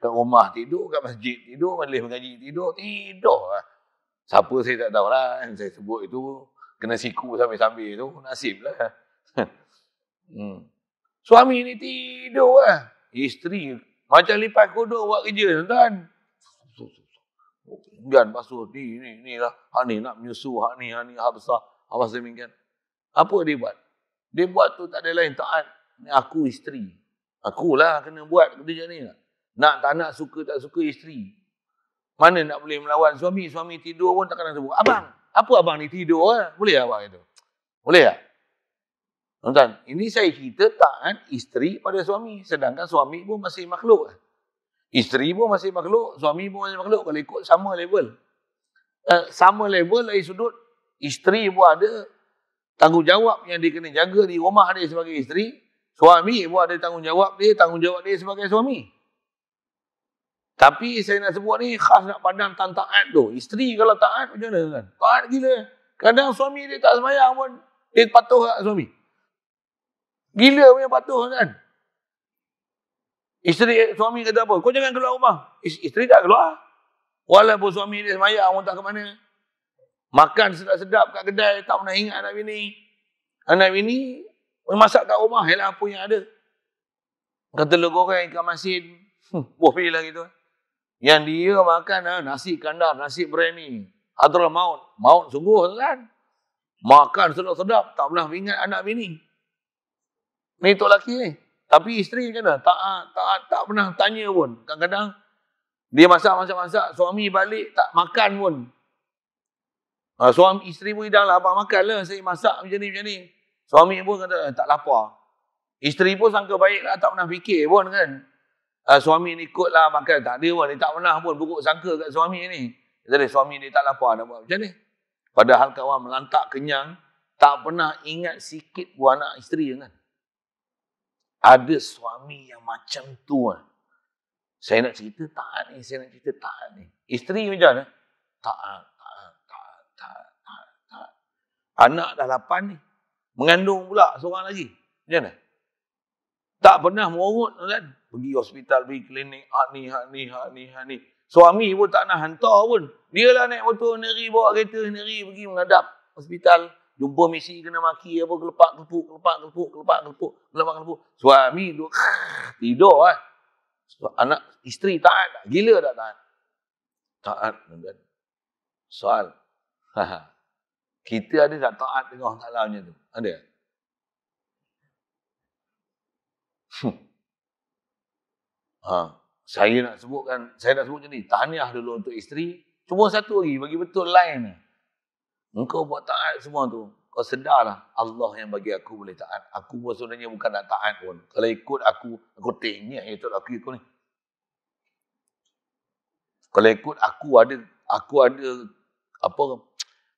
Kat rumah tidur, kat masjid tidur, majlis mengaji tidur. Siapa saya tak tahu lah. Yang saya sebut itu, kena siku sambil-sambil tu, nasib lah. Suami ni tidur lah. Isteri, macam lipat kodok buat kerja, tuan. Jangan basuh, ni lah. Hak ni nak menyusu, hak ni hak besar. Awas demikian. Apa dia buat? Dia buat tu tak ada lain taat. Aku isteri. Akulah kena buat kerja ni. Nak tak nak, suka tak suka isteri. Mana nak boleh melawan suami? Suami tidur pun takkan nak sebut. Abang, apa abang ni tidur? Boleh abang itu? Boleh tak? Tuan-tuan, ini saya cerita taat isteri pada suami. Sedangkan suami pun masih makhluk. Isteri pun masih makhluk. Suami pun masih makhluk. Kalau ikut sama level. Sama level dari sudut. Isteri pun ada tanggungjawab yang dia kena jaga di rumah dia sebagai isteri. Suami pun ada tanggungjawab dia sebagai suami. Tapi saya nak sebut ni khas nak pandang taat tu. Isteri kalau taat macam mana kan? Taat gila. Kadang suami dia tak sembahyang pun dia patuh kat suami. Gila punya patuh kan? Suami kata apa? Kau jangan keluar rumah. Isteri tak keluar. Walaupun suami dia sembahyang pun tak ke mana. Makan sedap-sedap kat kedai, tak pernah ingat anak bini. Anak bini masak kat rumah, ialah apa yang ada. Kata telur goreng, ikan masin, buah pilih lah gitu. Yang dia makan nasi kandar, nasi berani. Adalah maut sungguh kan. Makan sedap-sedap, tak pernah ingat anak bini. Ni tok lelaki ni. Tapi isteri macam mana? Tak pernah tanya pun. Kadang-kadang dia masak, suami balik tak makan pun. Suami isteri pun hidang lah, abang makan lah, saya masak macam ni. Suami pun kata tak lapar. Isteri pun sangka baik lah, tak pernah fikir pun kan. Suami ni ikut lah makan, tak ada pun. Dia tak pernah pun buruk sangka kat suami ni. Jadi suami dia tak lapar, nak buat macam ni. Padahal kawan melantak kenyang, tak pernah ingat sikit pun anak isteri kan. Ada suami yang macam tu kan. Saya nak cerita taat ni, Isteri macam mana? Taat. Anak dah 8 ni. Mengandung pula seorang lagi. Macam mana? Tak pernah morot kan? Pergi hospital, pergi klinik, hak ni. Suami pun tak nak hantar pun. Dia lah naik motor sendiri, bawa kereta sendiri, pergi menghadap hospital. Jumpa misi kena maki apa, kelepak kelepuk. Suami tu tidur kan. Anak isteri taat tak? Gila tak taat? Taat. Soal. Kita ada tak taat dengan Allah Ta'ala macam tu? Ada? Saya nak sebut macam ni. Tahniah dulu untuk isteri. Cuma satu lagi, bagi betul lain. Engkau buat taat semua tu. Kau sedarlah Allah yang bagi aku boleh taat. Aku pun sebenarnya bukan nak taat pun. Kalau ikut aku tengok aku ikut ni. Kalau ikut aku ada apa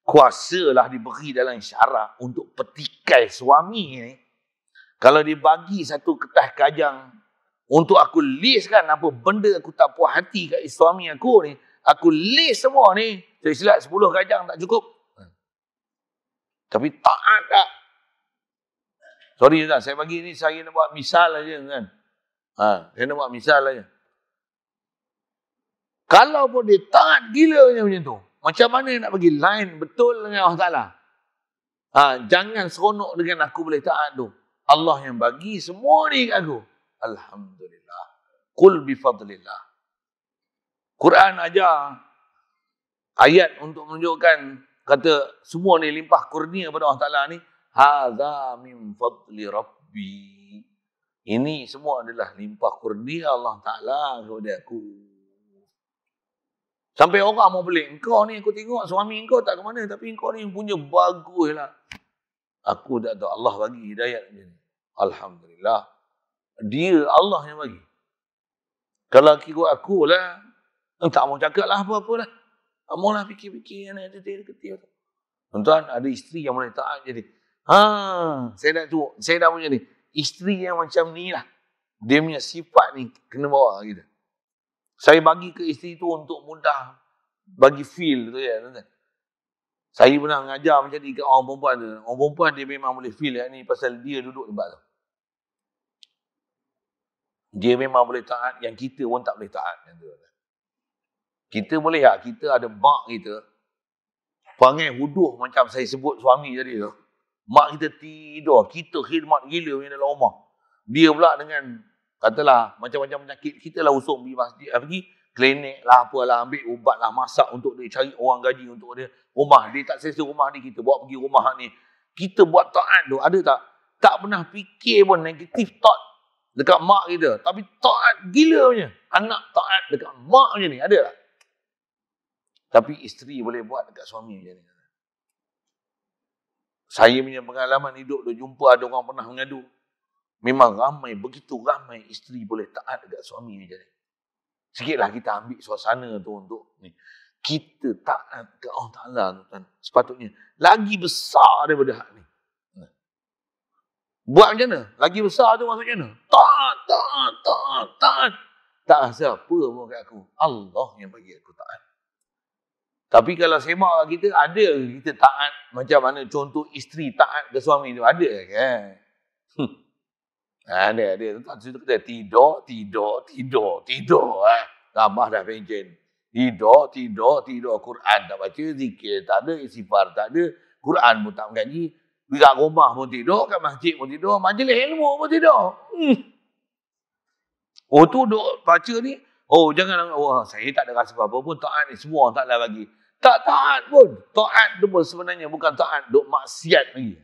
kuasa lah diberi dalam syarak untuk petikai suami ni. Kalau dibagi satu kertas kajang untuk aku listkan apa benda aku tak puas hati kat suami aku ni, aku list semua ni. Saya silap 10 kajang tak cukup. Tapi taat tak? Sorry Ustaz, saya bagi ni saya nak buat misal aja kan. Saya nak buat misal aja. Kalau pun dia taat gila macam tu, macam mana nak bagi line betul dengan Allah Ta'ala? Jangan seronok dengan aku boleh taat tu. Allah yang bagi semua ni kat aku. Alhamdulillah. Qul bifadlillah. Quran ajar ayat untuk menunjukkan kata semua ni limpah kurnia pada Allah Ta'ala ni. Hadza min fadli Rabbi. Ini semua adalah limpah kurnia Allah Ta'ala kepada aku. Sampai orang mau pelik. Engkau ni aku tengok suami engkau tak ke mana. Tapi engkau ni punya bagus lah. Aku tak tahu. Allah bagi hidayat macam ni. Alhamdulillah. Dia Allah yang bagi. Kalau kira aku lah. Tak mau cakap lah apa-apa lah. Tak mau lah fikir-fikir. Tuan-tuan ada isteri yang boleh taat jadi. Saya dah punya ni. Isteri yang macam ni lah. Dia punya sifat ni kena bawa kita. Saya bagi ke isteri tu untuk mudah bagi feel tu ya. Saya pernah mengajar macam ni ke orang perempuan tu. Orang perempuan dia memang boleh feel yang ni pasal dia duduk tempat tu. Dia memang boleh taat yang kita pun tak boleh taat. Kita boleh tak? Kita ada mak kita. Panggil huduh macam saya sebut suami tadi tu. Mak kita tidur. Kita khidmat gila dalam rumah. Dia pula dengan katalah macam-macam penyakit. Kita lah usung pergi masjid. Pergi klinik lah apalah. Ambil ubat lah. Masak untuk dia. Cari orang gaji untuk dia. Rumah. Dia tak selesa rumah ni. Kita bawa pergi rumah ni. Kita buat taat tu. Ada tak? Tak pernah fikir pun negatif thought dekat mak kita. Tapi taat gila punya. Anak taat dekat mak macam ni. Ada tak? Tapi isteri boleh buat dekat suami macam ni. Saya punya pengalaman hidup tu. Jumpa ada orang pernah mengadu. Memang ramai, begitu ramai isteri boleh taat dekat suami macam ni. Sikitlah kita ambil suasana tu untuk ni. Kita taat ke Allah Ta'ala tuan. Sepatutnya lagi besar daripada hak ni. Buat macam mana? Lagi besar tu maksudnya mana? Taat. Tak siapa pun kat aku. Allah yang bagi aku taat. Tapi kalau semak kita, ada kita taat macam mana contoh isteri taat ke suami tu. Ada kan? Ada. Situ kita tidur. Tambah dah pencen. Tidur. Quran tak baca, zikir tak ada, istighfar tak ada. Quran pun tak mengaji. Kat rumah pun tidur, kat masjid pun tidur. Majlis ilmu pun tidur. Oh tu duk baca ni. Oh jangan. Saya tak ada rasa apa-apa pun. Taat ni semua tak lah bagi. Tak taat pun. Taat tu pun sebenarnya bukan taat. Duk maksiat lagi.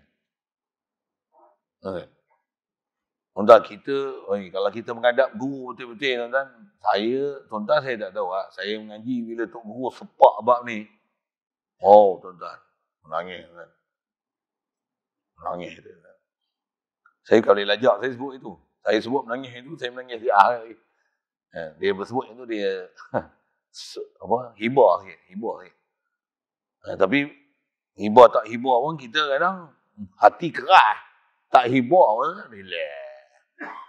Tuan-tuan kita, kalau kita menghadap guru betul-betul tuan-tuan saya tak tahu lah. Saya mengaji bila Tok Guru sepak bab ni. Oh tuan-tuan, menangis. Saya kalau boleh lajak saya sebut itu. Saya sebut menangis itu, saya menangis di akhir. Dia bersebut itu dia hibah sikit. Tapi hibah tak hibah pun kita kadang hati keras. Tak hibah pun relax.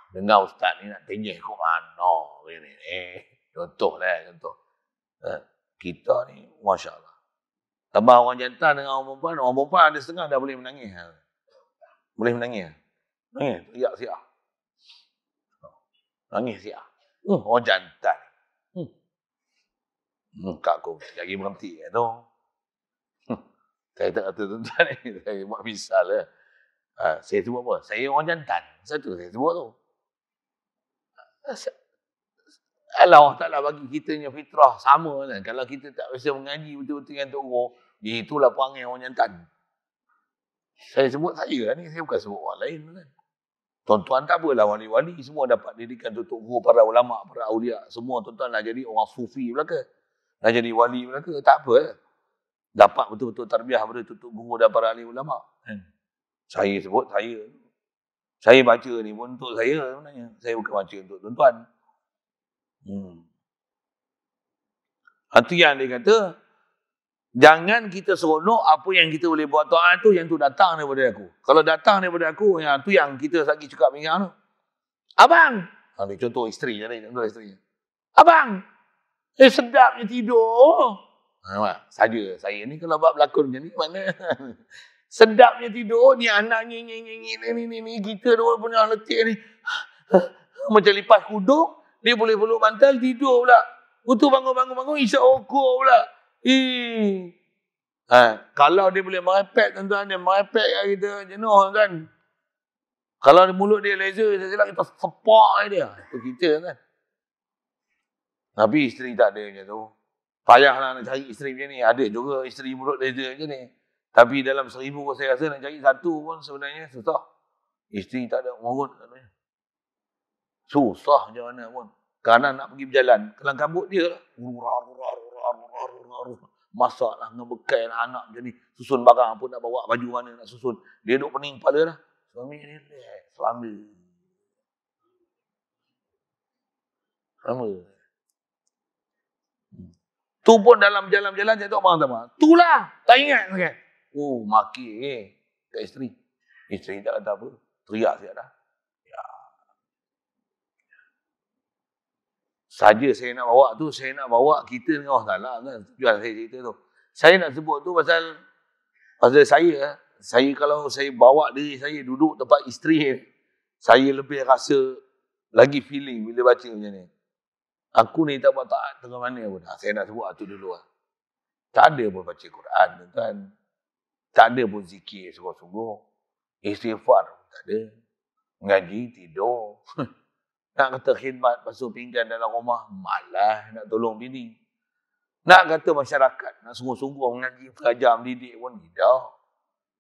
Dengar ustaz ni nak tenyeh Quran. Contoh. Kita ni Masya Allah. Tambah orang jantan dengan orang perempuan ada setengah dah boleh menangis. Nangis, teriak siap. Nangis siap. Orang jantan. Kak aku lagi berhenti tu. Saya tak kata tuan-tuan ni. Saya buat misal lah. Saya sebut apa? Saya orang jantan. Satu saya sebut tu. Allah Ta'ala bagi kita punya fitrah sama kan. Kalau kita tak biasa mengaji betul-betul dengan Tok Guru, itulah perangai orang jantan. Saya sebut saya ni, saya bukan sebut orang lain kan. Tuan-tuan tak apalah, wali-wali semua dapat didikan Tok Guru, para ulama, para awliya. Semua tuan-tuan nak jadi orang sufi belaka. Nak jadi wali belaka, tak apa. Dapat betul-betul tarbiyah pada Tok Guru dan para ahli ulama. Saya sebut saya. Saya baca ni pun untuk saya sebenarnya. Saya bukan baca untuk tuan-tuan. Itu yang dia kata, jangan kita seronok apa yang kita boleh buat taat tu, yang tu datang daripada aku. Kalau datang daripada aku, yang tu yang kita lagi cakap minyak tu. Abang! Ini contoh isteri ni, contoh isteri. Abang! Sedapnya tidur. Saja saya ni kalau buat berlakon macam ni, mana? Sedapnya tidur, ni anak ni, kita dua pernah letih ni. Macam lipas kudung, dia boleh peluk bantal, tidur pula. Betul bangun, isyak okor pula. Kalau dia boleh merepek, tuan-tuan, dia merepek kat kita jenuh kan. Kalau mulut dia laser, saya silap kita sepak dia. Itu kita kan. Tapi isteri tak ada macam tu. Payahlah nak cari isteri macam ni. Ada juga isteri mulut laser macam ni. Tapi dalam 1000 saya rasa nak cari satu pun sebenarnya susah. Isteri tak ada morot katanya. Susah macam mana pun. Kerana nak pergi berjalan, kelang kabut dia lah. Masak lah, ngebekai lah anak macam ni. Susun barang pun nak bawa baju mana nak susun. Dia duduk pening kepala lah. Suami ni selama. Tu pun dalam jalan-jalan saya tengok barang tak. Itulah, tak ingat kan. Maki kat isteri. Isteri tak kata apa. Teriak siap dah. Saja saya nak bawa tu, saya nak bawa kita dengan Allah Ta'ala kan. Tujuan saya cerita tu. Saya nak sebut tu pasal saya kalau saya bawa diri saya duduk tempat isteri, saya lebih rasa lagi feeling bila baca macam ni. Aku ni tak buat taat tengah mana pun. Saya nak sebut tu dulu lah. Tak ada pun baca Quran kan. Tak ada pun zikir sungguh-sungguh. Istighfar tak ada. Ngaji, tidur. Nak kata khidmat basuh pinggan dalam rumah, malas nak tolong bini. Nak kata masyarakat, nak sungguh-sungguh mengaji, belajar, mendidik pun tidak.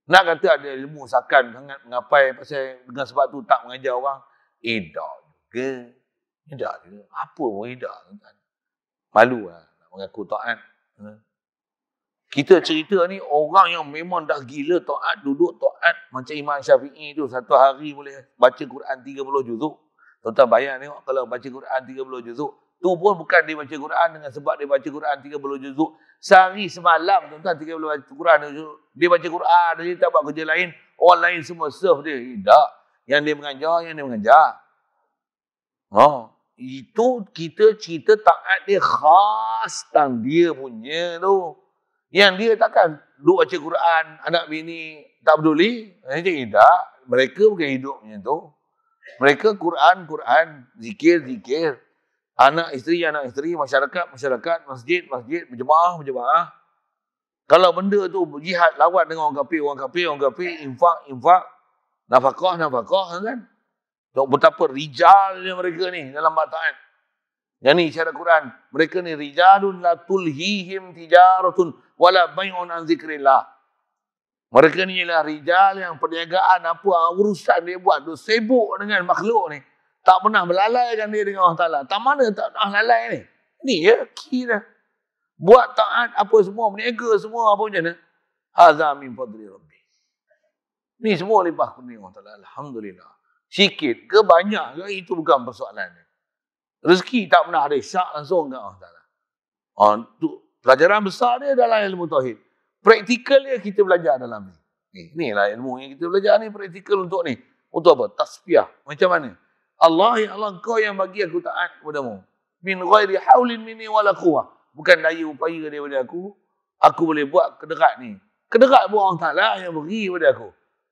Nak kata ada ilmu sakan sangat mengapai pasal dengan sebab tu tak mengajar orang, tidak juga. Tidak juga. Apa pun tidak. Malu lah nak mengaku taat. Kita cerita ni orang yang memang dah gila taat, duduk taat. Macam Imam Syafi'i tu, satu hari boleh baca Quran 30 juzuk. Tuan-tuan bayang tengok kalau baca Quran 30 juzuk. Tu pun bukan dia baca Quran dengan sebab dia baca Quran 30 juzuk. Sehari semalam tuan-tuan 30 baca Quran juzuk. Dia baca Quran, dia tak buat kerja lain. Orang lain semua serve dia. Tidak. Yang dia mengajar. Itu kita cerita taat dia khas tang dia punya tu. Yang dia takkan duk baca Quran, anak bini tak peduli. Tidak. Mereka bukan hidup macam tu. Mereka Quran, zikir. Anak isteri, masyarakat, masjid, berjemaah. Kalau benda tu jihad lawan dengan orang kafir, infak, nafkah kan. Betapa rijalnya mereka ni dalam bacaan. Yang ni syarat Quran. Mereka ni rijalun la tulhihim tijaratun wala bai'un an zikrillah. Mereka ni ialah rijal yang perniagaan apa urusan dia buat tu sibuk dengan makhluk ni. Tak pernah melalaikan dia dengan Allah Ta'ala. Tak mana tak pernah lalai ni. Ni ya kira. Buat taat apa semua, berniaga semua apa macam mana. Hadza min fadli rabbi. Ni semua limpah kurnia Allah Ta'ala. Alhamdulillah. Sikit ke banyak ke itu bukan persoalan ni. Rezeki tak pernah ada syak langsung dengan Allah Ta'ala. Pelajaran besar dia dalam ilmu tauhid. Praktikal dia kita belajar dalam ni. Inilah ilmu yang kita belajar ni, praktikal untuk ni. Untuk apa? Tasbiyah. Macam mana? Allah, ya Allah, kau yang bagi aku taat kepadamu. Min ghairi haulin minni wala quwwah. Bukan daya upaya daripada aku boleh buat kederat ni. Kederat pun Allah Ta'ala yang beri kepada aku.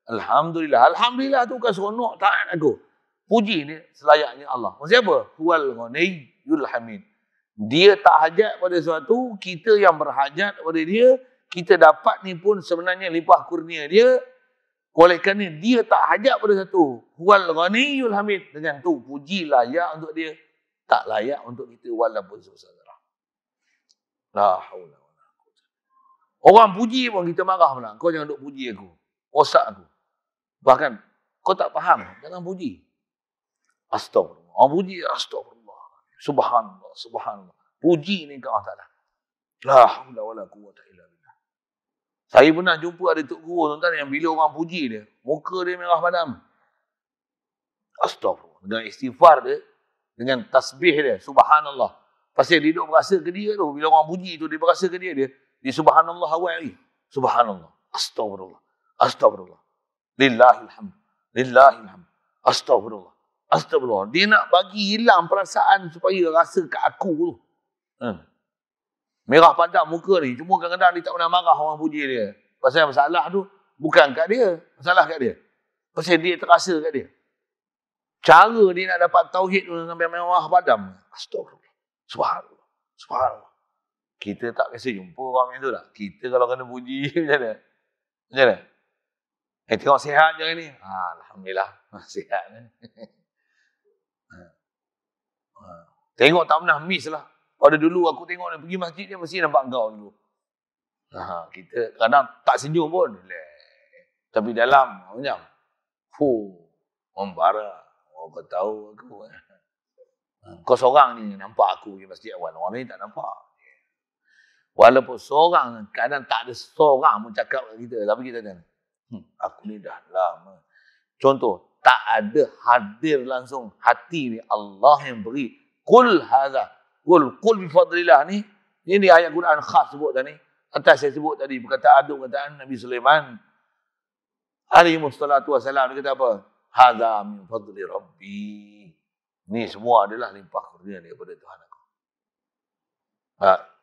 Alhamdulillah. Alhamdulillah tu bukan seronok taat aku. Puji ni selayaknya Allah. Maksudnya apa? Huwal ghaniyyul hamid. Dia tak hajat pada sesuatu, kita yang berhajat pada dia, kita dapat ni pun sebenarnya limpah kurnia dia. Oleh kerana dia tak hajat pada satu. Huwal ghaniyyul hamid. Dengan tu, puji layak untuk dia. Tak layak untuk kita walaupun sebesar-besar. La haula wala quwwata. Orang puji pun kita marah pula. Kau jangan duk puji aku. Rosak aku. Bahkan, kau tak faham. Jangan puji. Astagfirullah. Orang puji, astagfirullah. Subhanallah, subhanallah. Puji ni ke Allah Ta'ala. La haula wala quwwata illa billah. Saya pernah jumpa ada tok guru tuan-tuan yang bila orang puji dia, muka dia merah padam. Astagfirullah. Dengan istighfar dia, dengan tasbih dia, subhanallah. Pasal dia duduk berasa ke dia tu. Bila orang puji tu, dia berasa ke dia. Dia subhanallah awal ni. Subhanallah. Astagfirullah. Astagfirullah. Lillahilhamd. Lillahilhamd. Astagfirullah. Astagfirullah. Dia nak bagi hilang perasaan supaya rasa kat aku tu. Merah padam muka ni. Cuma kadang-kadang dia tak pernah marah orang puji dia. Pasal masalah tu bukan kat dia. Masalah kat dia. Pasal dia terasa kat dia. Cara dia nak dapat tauhid tu sampai merah padam. Astagfirullah. Subhanallah. Subhanallah. Kita tak biasa jumpa orang macam tu tak? Kita kalau kena puji macam mana? Macam mana? Tengok sihat je ni. Alhamdulillah. Sihat ni. Tengok tak pernah miss lah. Pada dulu aku tengok dia pergi masjid dia mesti nampak kau dulu. Kita kadang tak senyum pun. Tapi dalam macam membara. Orang kau tahu aku. Kau seorang ni nampak aku pergi masjid awal. Orang ni tak nampak. Walaupun seorang kadang tak ada seorang pun cakap kat kita. Tapi kita kata aku ni dah lama. Contoh, tak ada hadir langsung hati ni Allah yang beri. Qul hadza. Qul bi fadlillah ni. Ini ayat Quran khas sebut tadi. Atas saya sebut tadi perkataan Nabi Sulaiman alaihi wassalatu wassalam, dia kata apa? Hadza min fadli rabbi. Ni semua adalah limpah kurnia daripada Tuhan aku.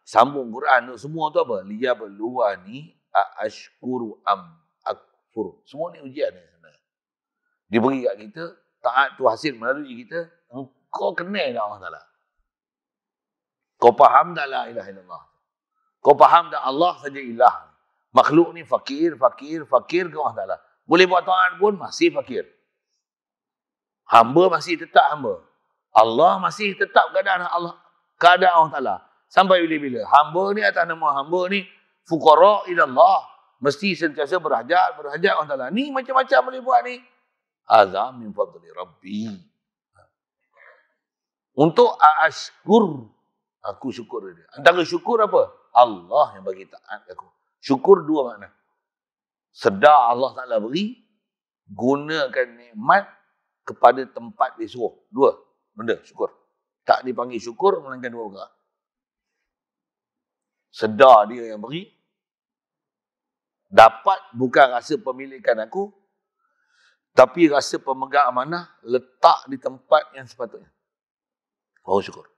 Sambung Quran tu semua tu apa? Liyabluwani ashkuru am akfur. Semua ni ujian ni sebenarnya. Diberi kat kita, taat tu hasil melalui kita. Kau kenal tak Allah Ta'ala? Kau faham tak la ilaha illallah? Kau faham tak Allah saja ilah? Makhluk ni fakir ke Allah Ta'ala. Boleh buat taat pun masih fakir. Hamba masih tetap hamba. Allah masih tetap keadaan Allah Ta'ala. Sampai bila-bila. Hamba ni atas nama hamba ni fuqara ilallah. Mesti sentiasa berhajat Allah Ta'ala. Ni macam-macam boleh buat ni. Azam min fadli rabbi. Untuk ashkur. Aku syukur dia. Antara syukur apa? Allah yang bagi taat aku. Syukur dua makna. Sedar Allah Ta'ala beri. Gunakan nikmat kepada tempat dia suruh. Dua benda syukur. Tak dipanggil syukur melainkan dua perkara. Sedar dia yang beri. Dapat bukan rasa pemilikan aku. Tapi rasa pemegang amanah letak di tempat yang sepatutnya. Baru syukur.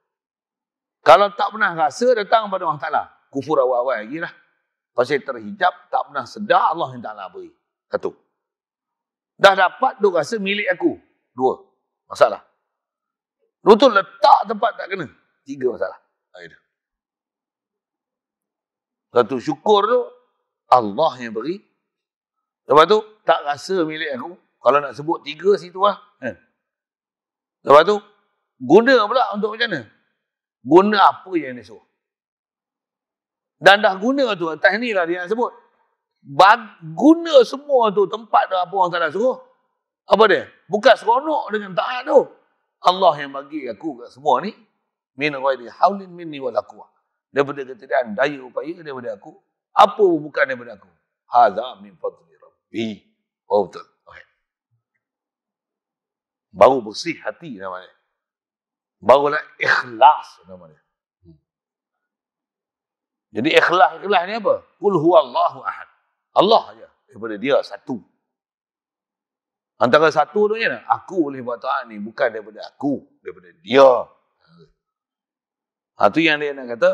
Kalau tak pernah rasa datang pada Allah Ta'ala. Kufur awal-awal lagi lah. Pasal terhijab tak pernah sedar Allah yang Ta'ala beri. Satu. Dah dapat tu rasa milik aku. Dua. Masalah. Dua tu letak tempat tak kena. Tiga masalah. Satu syukur tu Allah yang beri. Lepas tu tak rasa milik aku. Kalau nak sebut tiga situ lah. Lepas tu guna pula untuk macam mana? Guna apa yang dia suruh. Dan dah guna tu. Atas ni lah dia nak sebut. Guna semua tu tempat tu apa orang tak nak suruh. Apa dia? Bukan seronok dengan taat tu. Allah yang bagi aku kat semua ni. Min ghairi haulin minni wala quwwah. Daripada ketiadaan daya upaya daripada aku. Apa bukan daripada aku. Hadza min fadli rabbi. Oh betul. Okay. Baru bersih hati namanya. Barulah ikhlas namanya. Jadi ikhlas ni apa? Qul huwallahu ahad. Allah aja. Daripada dia satu. Antara satu tu je nak. Aku boleh buat taat ni. Bukan daripada aku. Daripada dia. Itu yang dia nak kata.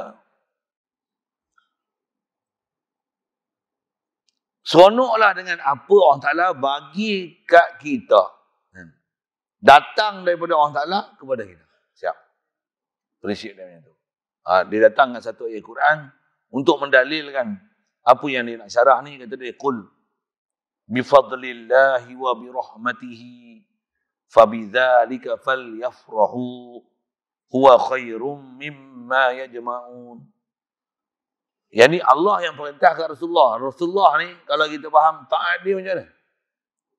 Seronoklah dengan apa Allah Ta'ala bagi kat kita. Datang daripada Allah Ta'ala kepada kita. Siap. Prinsip dia macam tu. Dia datang dengan satu ayat Quran untuk mendalilkan apa yang dia nak syarah ni. Kata dia, Qul bifadlillahi wa birahmatihi fabidzalika falyafrahu huwa khairum mimma yajma'un. Yang ni Allah yang perintahkan Rasulullah. Rasulullah ni kalau kita faham taat dia macam mana?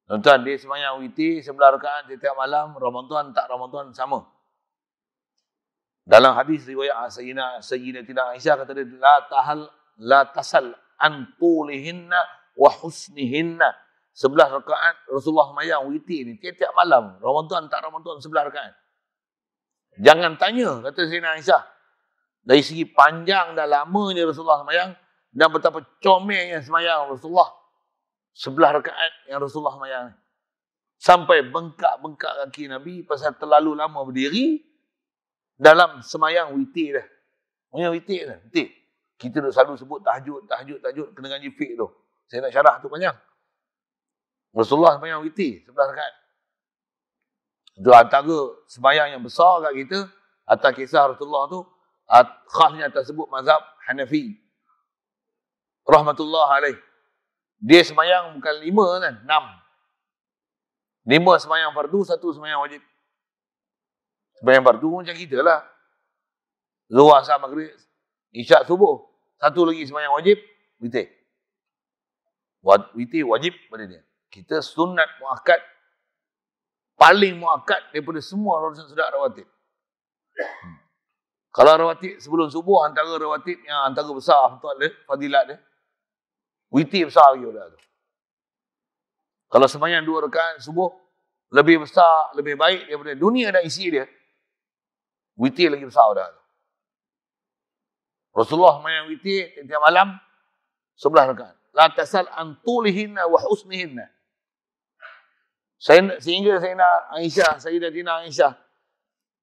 Tuan-tuan, dia sembahyang witir 11 rakaat setiap malam, Ramadan tak Ramadan sama. Dalam hadis riwayat Sayyidatina Aisyah kata dia, la tasal an tulihinna wa husnihinna. 11 rakaat Rasulullah sembahyang witir ni tiap-tiap malam, Ramadan tak Ramadan 11 rakaat. Jangan tanya, kata Sayyidatina Aisyah, dari segi panjang dan lamanya Rasulullah sembahyang dan betapa comelnya sembahyang Rasulullah 11 rakaat yang Rasulullah sembahyang. Sampai bengkak-bengkak kaki Nabi pasal terlalu lama berdiri dalam sembahyang witir dah. Sembahyang witir dah. Witir. Kita dah selalu sebut tahajud, kena ngaji fiqh tu. Saya nak syarah tu panjang. Rasulullah sembahyang witir 11 rakaat. Itu antara sembahyang yang besar kat kita atas kisah Rasulullah tu, khasnya tersebut mazhab Hanafi. Rahmatullah alaih. Dia sembahyang bukan 5 kan, 6. 5 sembahyang fardu, 1 sembahyang wajib. Sembahyang fardu macam kita lah. Zuhur, asar, maghrib, isyak, subuh. 1 lagi sembahyang wajib, witir. Witir wajib pada dia. Kita sunat muakkad, paling muakkad daripada semua sunat rawatib. Kalau rawatib sebelum subuh, antara rawatib yang antara besar fadilat dia, witir besar lagi dah tu. Kalau sembahyang 2 rakaat subuh, lebih besar, lebih baik daripada dunia dan isi dia, witir lagi besar dah tu. Rasulullah sembahyang witir setiap malam 11 rakaat. La tasal an tulihinna wa husnihinna. Sehingga Sayyidatina Aisyah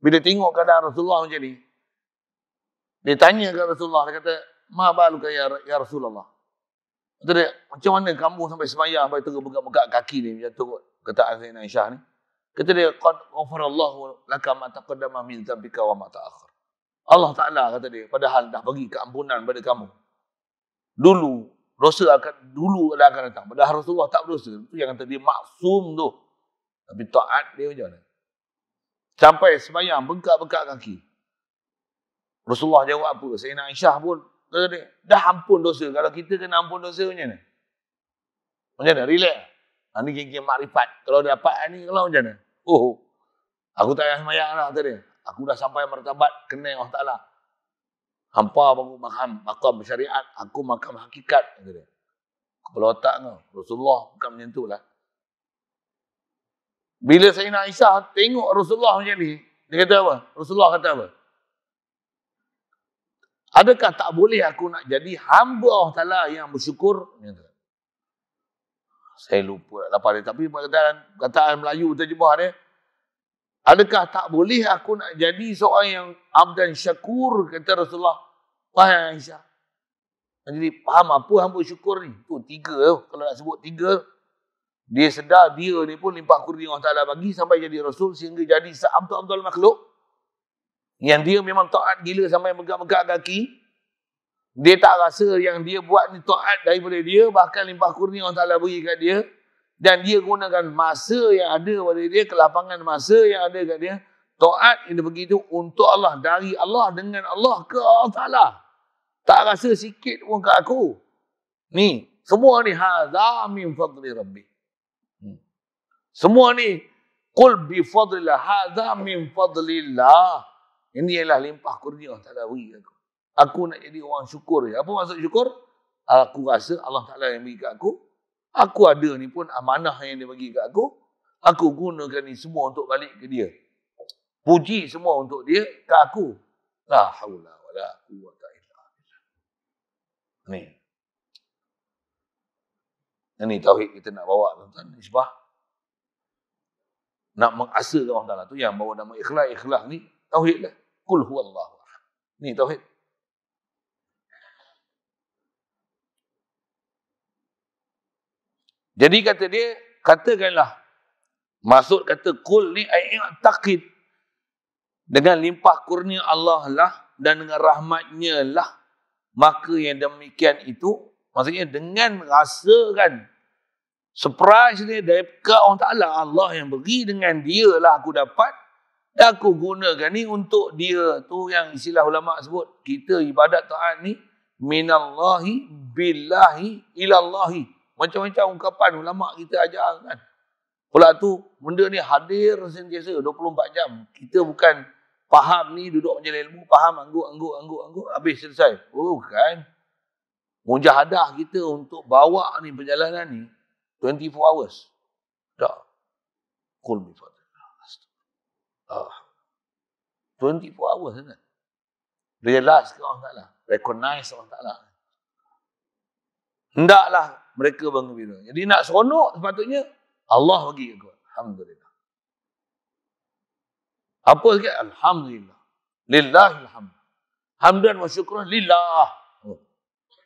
bila tengok keadaan Rasulullah macam ni, dia tanya kepada Rasulullah, dia kata, ma baluka ya Rasulullah. Kata dia, macam mana kamu sampai sembahyang sampai terus begak-begak kaki ni, macam tu kataan Sayyidatina Aisyah ni. Kata dia, qad ghafarallahu laka ma taqaddama min dzambika wa ma ta'akhkhar. Allah Ta'ala kata dia, padahal dah bagi keampunan pada kamu. Dulu akan datang. Padahal Rasulullah tak berdosa. Itu yang kata dia maksum tu. Tapi taat dia macam mana? Sampai sembahyang bengkak-bengkak kaki. Rasulullah jawab apa? Sayyidina Aisyah pun kata dia, dah ampun dosa. Kalau kita kena ampun dosa macam mana? Macam mana? Relax. Ini geng-geng makrifat. Kalau dapat ni, kalau macam mana? Oh, aku tak payah sembahyang lah, kata dia. Aku dah sampai martabat kenal Allah Ta'ala. Hampa baru makam syariat, aku makam hakikat, kata dia. Kepala otak kau. Rasulullah bukan macam tu lah. Bila Sayyidina Aisyah tengok Rasulullah macam ni, dia kata apa? Rasulullah kata apa? Adakah tak boleh aku nak jadi hamba Allah Ta'ala yang bersyukur? Saya lupa lapar dia. Tapi kataan Melayu terjemah dia, adakah tak boleh aku nak jadi seorang yang abdan syakur, kata Rasulullah. Wahai Aisyah. Jadi faham apa hamba syukur ni? Tu 3 tu. Kalau nak sebut 3, dia sedar dia ni pun limpah kurnia Allah Ta'ala bagi sampai jadi Rasul sehingga jadi seabdul-abdul makhluk. Yang dia memang taat gila sampai megak-megak kaki. Dia tak rasa yang dia buat ni taat daripada dia. Bahkan limpah kurnia Allah Ta'ala bagi kat dia. Dan dia gunakan masa yang ada pada dia, kelapangan masa yang ada kat dia. Taat yang dia begitu untuk Allah. Dari Allah dengan Allah ke Allah Ta'ala. Tak rasa sikit pun kat aku. Ni, semua ni hadza min fadli rabbi. Semua ni qul bi fadlillah, hadza min fadlillah. Ini ialah limpah kurnia Allah Ta'ala bagi aku. Aku nak jadi orang syukur. Apa maksud syukur? Aku rasa Allah Ta'ala yang bagi kat aku. Aku ada ni pun amanah yang dia bagi kat aku. Aku gunakan ni semua untuk balik ke dia. Puji semua untuk dia ke aku. La haula wa la quwwata illa billah. Ni. Ini tauhid kita nak bawa tuan-tuan. Isbah. Nak mengasakan Allah Ta'ala tu yang bawa nama ikhlas. Ikhlas ni tauhid lah. Qul huwallahu ahad. Ni tauhid. Jadi kata dia, katakanlah, maksud kata kul ni taqid, dengan limpah kurnia Allah lah dan dengan rahmatnya lah, maka yang demikian itu, maksudnya dengan rasakan surprise dia daripada Allah Ta'ala, Allah yang beri, dengan dia lah aku dapat, dan aku gunakan ni untuk dia. Tu yang istilah ulama sebut, kita ibadat taat ni minallahi billahi ilallahi. Macam-macam ungkapan ulama kita ajar kan. Pula tu benda ni hadir sentiasa 24 jam. Kita bukan faham ni duduk majlis ilmu, faham angguk, habis selesai. Oh kan. Mujahadah kita untuk bawa ni perjalanan ni 24 hours. Tak. Qul bi fadlillah. 24 hours kan. Realize ke Allah Ta'ala. Recognize Allah Ta'ala. Hendaklah mereka bergembira. Jadi nak seronok sepatutnya Allah bagi aku. Alhamdulillah. Apa sikit? Alhamdulillah. Lillahilhamd. Hamdan wa syukran lillah.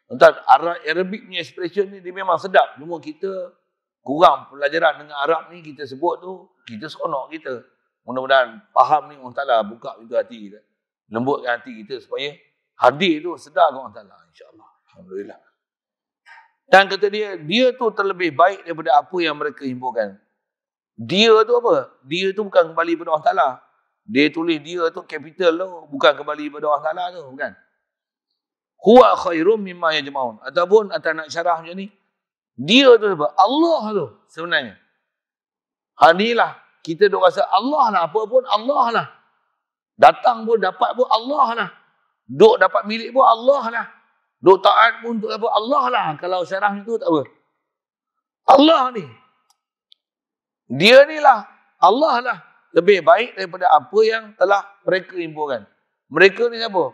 Entah Arabic punya expression ni dia memang sedap. Cuma kita kurang pelajaran dengan Arab ni, kita sebut tu, kita seronok kita. Mudah-mudahan faham ni Allah Ta'ala buka pintu hati kita. Lembutkan hati kita supaya hadir tu sedar dengan Allah Ta'ala. InsyaAllah. Alhamdulillah. Dan kata dia tu terlebih baik daripada apa yang mereka himpunkan. Dia tu apa? Dia tu bukan kembali pada Allah Ta'ala. Dia tulis dia tu capital tu, bukan kembali pada Allah Ta'ala tu. Bukan. Huwa khairum mimma yajma'un. Ataupun atau nak syarah macam ni, dia tu apa? Allah tu sebenarnya. Inilah kita duk rasa Allah lah, apa pun Allah lah. Datang pun dapat pun Allah lah. Duk dapat milik pun Allah lah. Duk taat pun untuk apa? Allah lah. Kalau syarah itu tak apa. Allah ni. Dia ni lah. Allah lah. Lebih baik daripada apa yang telah mereka himpunkan. Mereka ni siapa?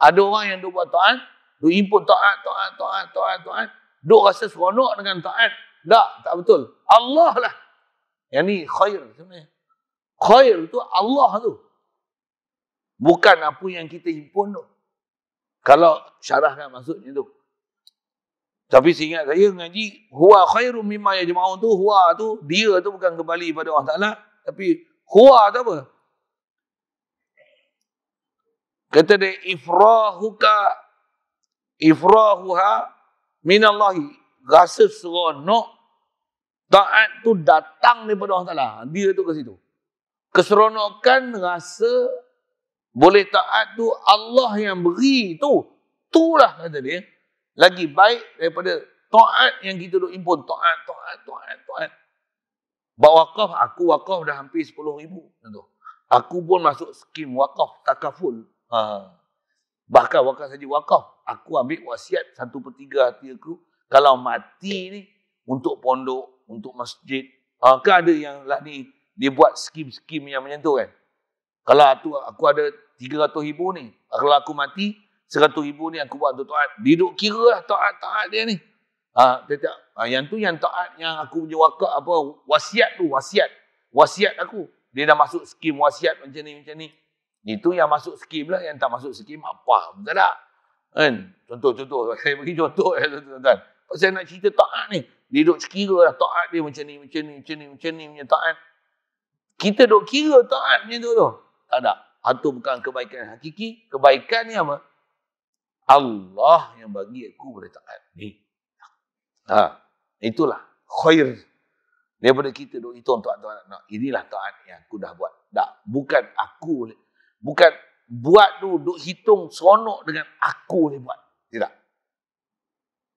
Ada orang yang duk buat taat. Duk himpun taat. Duk rasa seronok dengan taat. Tak betul. Allah lah. Yang ni khair sebenarnya. Khair tu Allah tu. Bukan apa yang kita himpun tu. Kalau syarahkan maksudnya tu. Tapi seingat saya ngaji, huwa khairum mimma yajma'un tu, huwa tu, dia tu bukan kembali pada Allah Ta'ala. Tapi huwa tu apa? Kata dia, ifrahuha minallahi. Rasa seronok taat tu datang daripada Allah Ta'ala. Dia tu ke situ. Keseronokan rasa boleh taat tu Allah yang beri tu. Itulah kata dia. Lagi baik daripada taat yang kita duk impun. Taat. Buat wakaf, aku wakaf dah hampir 10,000. Aku pun masuk skim wakaf takaful. Bahkan wakaf saja wakaf. Aku ambil wasiat 1/3 hati aku. Kalau mati ni untuk pondok, untuk masjid. Kan ada yang lah ni, dia buat skim-skim yang macam tu kan. Kalau aku ada 300,000 ni. Kalau aku mati, 100,000 ni aku buat untuk taat. Dia duk kira lah taat dia ni. Yang tu yang taat yang aku punya wakaf apa wasiat tu, wasiat aku. Dia dah masuk skim wasiat macam ni. Itu yang masuk skim lah, yang tak masuk skim apa? Betul tak? Kan? Contoh. Saya bagi contoh ya tuan-tuan. Pasal nak cerita taat ni, dia duk kira lah taat dia macam ni punya taat. Kita duk kira taat macam tu. Tak ada. Itu bukan kebaikan hakiki. Kebaikan ni apa? Allah yang bagi aku boleh taat ni. Itulah khair daripada kita duk hitung taat. Inilah taat yang aku dah buat. Tak, bukan aku. Bukan buat tu duk hitung seronok dengan aku ni buat. Tidak.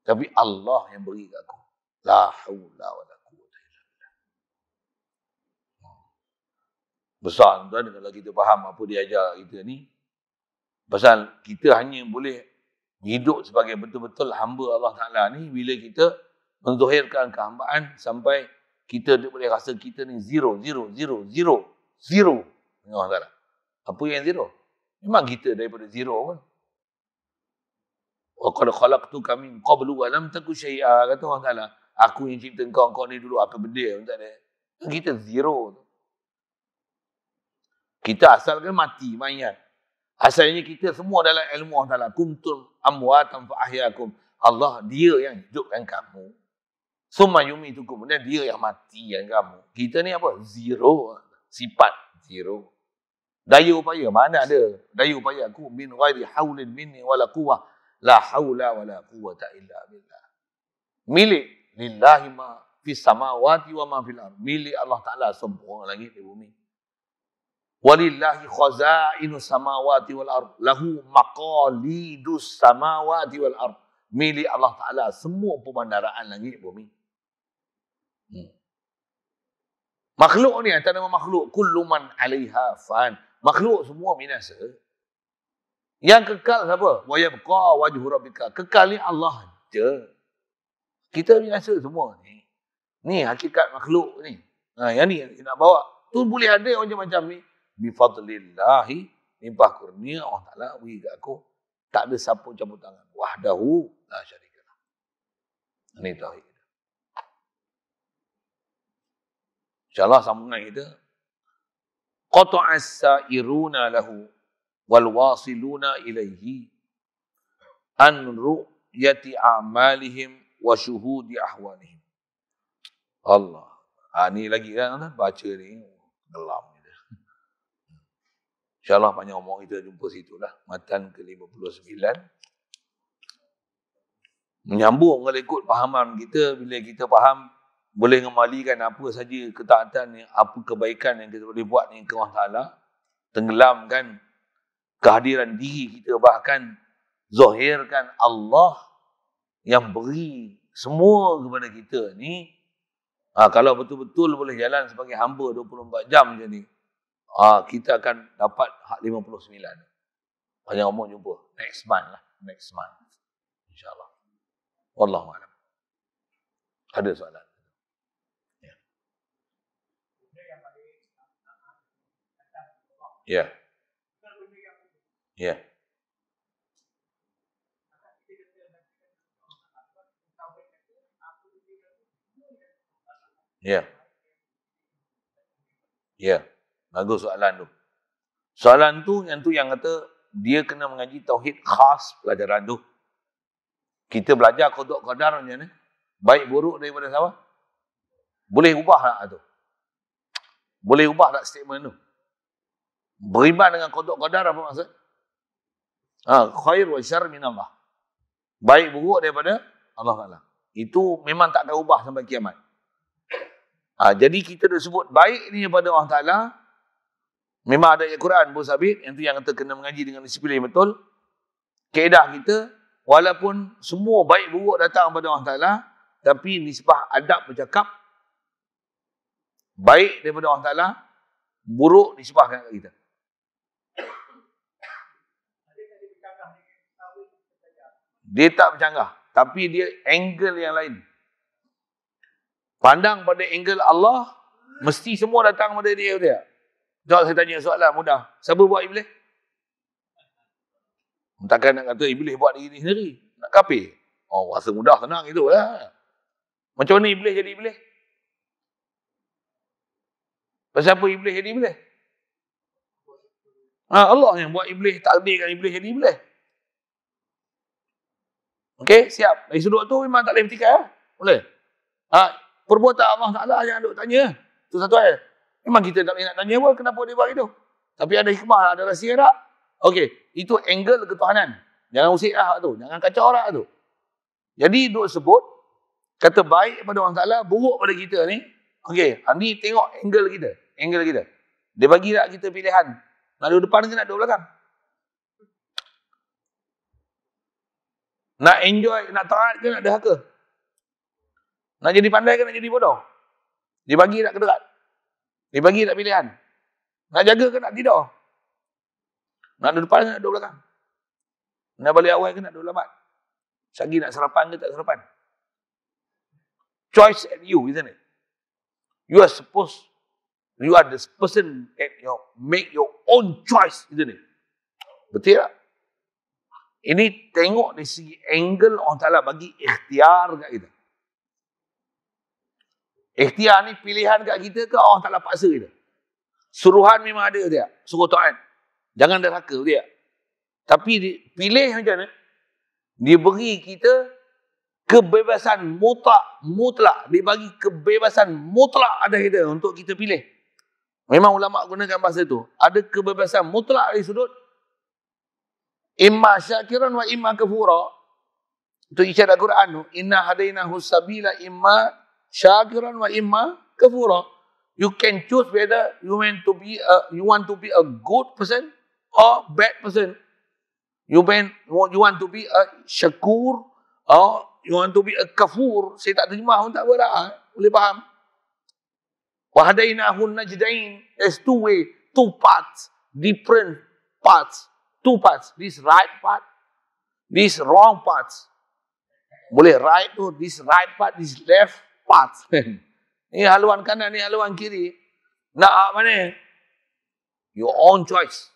Tapi Allah yang beri kat aku. La haula wala quwwata illa billah. Besar tuan kalau kita faham apa dia ajar kita ni. Pasal kita hanya boleh hidup sebagai betul-betul hamba Allah Ta'ala ni bila kita menzuhirkan kehambaan sampai kita boleh rasa kita ni zero. Allah Ta'ala. Apa yang zero? Memang kita daripada zero kan. Wa qad khalaqtuka min qablu wa lam taku syai'a, kata Allah Ta'ala. Aku yang cipta kau ni dulu apa benda? Tak ada. Kita zero. Kita asalkan mati, mayat. Asalnya kita semua dalam ilmu Allah Ta'ala. Kuntum amwatan fa ahyakum. Allah dia yang hidupkan kamu. Summa yumitukum. Kemudian dia yang matikan kamu. Kita ni apa? Zero. Sifat zero. Daya upaya. Mana ada? Daya upaya aku. Min ghairi hawlin minni wala quwwah. La hawla wala quwwata illa billah. Milik. Lillahi ma fis samawati wa ma fil ardh. Milik Allah Ta'ala semua langit di bumi. Walillahi khazainus samawati wal ardh. Lahu maqalidus samawati wal ardh. Milik Allah Ta'ala semua pemandaraan langit bumi. Makhluk ni antara nama makhluk kullu man 'alaiha fan. Makhluk semua binasa. Yang kekal siapa? Wa yabqa wajhu rabbika. Kekal ni Allah je. Kita binasa semua ni. Ni hakikat makhluk ni. Yang ni nak bawa. Tu boleh ada macam-macam ni. Bi fadlillahi, limpah kurnia Allah Taala bagi kat aku. Tak ada siapa campur tangan. Wahdahu la syarikalah. Ini tauhid. InsyaAllah sambungan kita. Qata'as sa'iruna lahu wal wasiluna ilaihi an ru'yati a'malihim wa syuhudi ahwalihim. Allah. Ni lagi kan baca ni gelam. InsyaAllah panjang omong kita jumpa situ lah. Matan ke-59. Menyambung ngelekut pahaman kita. Bila kita faham boleh ngembalikan apa saja ketaatan yang apa kebaikan yang kita boleh buat dengan Allah Ta'ala, tenggelamkan kehadiran diri kita, bahkan zahirkan Allah yang beri semua kepada kita ni. Kalau betul-betul boleh jalan sebagai hamba 24 jam macam ni, kita akan dapat hak 59. Panjang omong jumpa next month lah, next month insyaAllah. Wallahualam. Ada soalan? Ya. Ya. Ya. Ya. Bagus soalan tu. Soalan tu yang kata dia kena mengaji tauhid khas pelajaran tu. Kita belajar qada qadar macam ni. Baik buruk daripada siapa? Boleh ubah tak tu? Boleh ubah tak statement tu? Beriman dengan qada qadar apa maksud? Khair wa syarr min Allah. Baik buruk daripada Allah Taala. Itu memang tak akan ubah sampai kiamat. Jadi kita dah sebut baik ni daripada Allah Taala. Memang ada ayat Quran pun sabit, yang tu yang kita kena mengaji dengan disiplin betul. Kaedah kita, walaupun semua baik buruk datang daripada Allah Taala, tapi nisbah adab bercakap baik daripada Allah Taala, buruk nisbahkan kat kita. Dia tak bercanggah, tapi dia angle yang lain. Pandang pada angle Allah, mesti semua datang pada dia. Jawab saya tanya soalan mudah. Siapa buat iblis? Takkan nak kata iblis buat diri sendiri. Nak kafir. Rasa mudah senang itu lah. Macam mana iblis jadi iblis? Pasal apa iblis jadi iblis? Allah yang buat iblis, takdirkan iblis jadi iblis. Okey, siap. Dari sudut tu memang tak boleh bertikai lah. Boleh? Perbuatan Allah Ta'ala yang duk tanya. Itu satu ayat. Memang kita tak boleh nak tanya pun kenapa dia buat itu. Tapi ada hikmah, ada rahsia tak? Okey, itu angle ketuhanan. Jangan usik lah tu. Jangan kacau lah tu. Jadi duk sebut, kata baik pada Allah Ta'ala, buruk pada kita ni. Okey, ni tengok angle kita. Angle kita. Dia bagi tak kita pilihan. Nak duduk depan ke nak duduk belakang? Nak enjoy, nak taat ke nak derhaka? Nak jadi pandai ke nak jadi bodoh? Dia bagi tak kedekat? Dia bagi tak pilihan? Nak jaga ke nak tidur? Nak duduk depan ke nak duduk belakang? Nak balik awal ke nak duduk lambat? Sagi nak sarapan ke tak sarapan? Choice at you, isn't it? You are the person that make your own choice, isn't it? Betul tak? Ini tengok dari segi angle Allah Ta'ala bagi ikhtiar kat kita. Ikhtiar ni pilihan kat kita ke Allah Ta'ala paksa kita? Suruhan memang ada dia. Suruh taat. Jangan derhaka dia. Tapi pilih macam mana? Dia beri kita Kebebasan mutlak. Dibagi kebebasan mutlak ada kita untuk kita pilih. Memang ulama gunakan bahasa itu. Ada kebebasan mutlak dari sudut imma syakiran wa imma kafura. Itu isyarat Quran tu. Inna hadainahu sabila imma syakiran wa imma kafura. You can choose whether you want to be a good person or bad person. You want to be a syakur or you want to be a kafur. Saya tak terjemah pun tak apa. Boleh faham? Wa hadainahun najdain. There's two way, two paths, different paths, two paths. This right path, this wrong path. Boleh right tu, this right path, this left path. Ni haluan kanan, ni haluan kiri. Nak mana? Your own choice.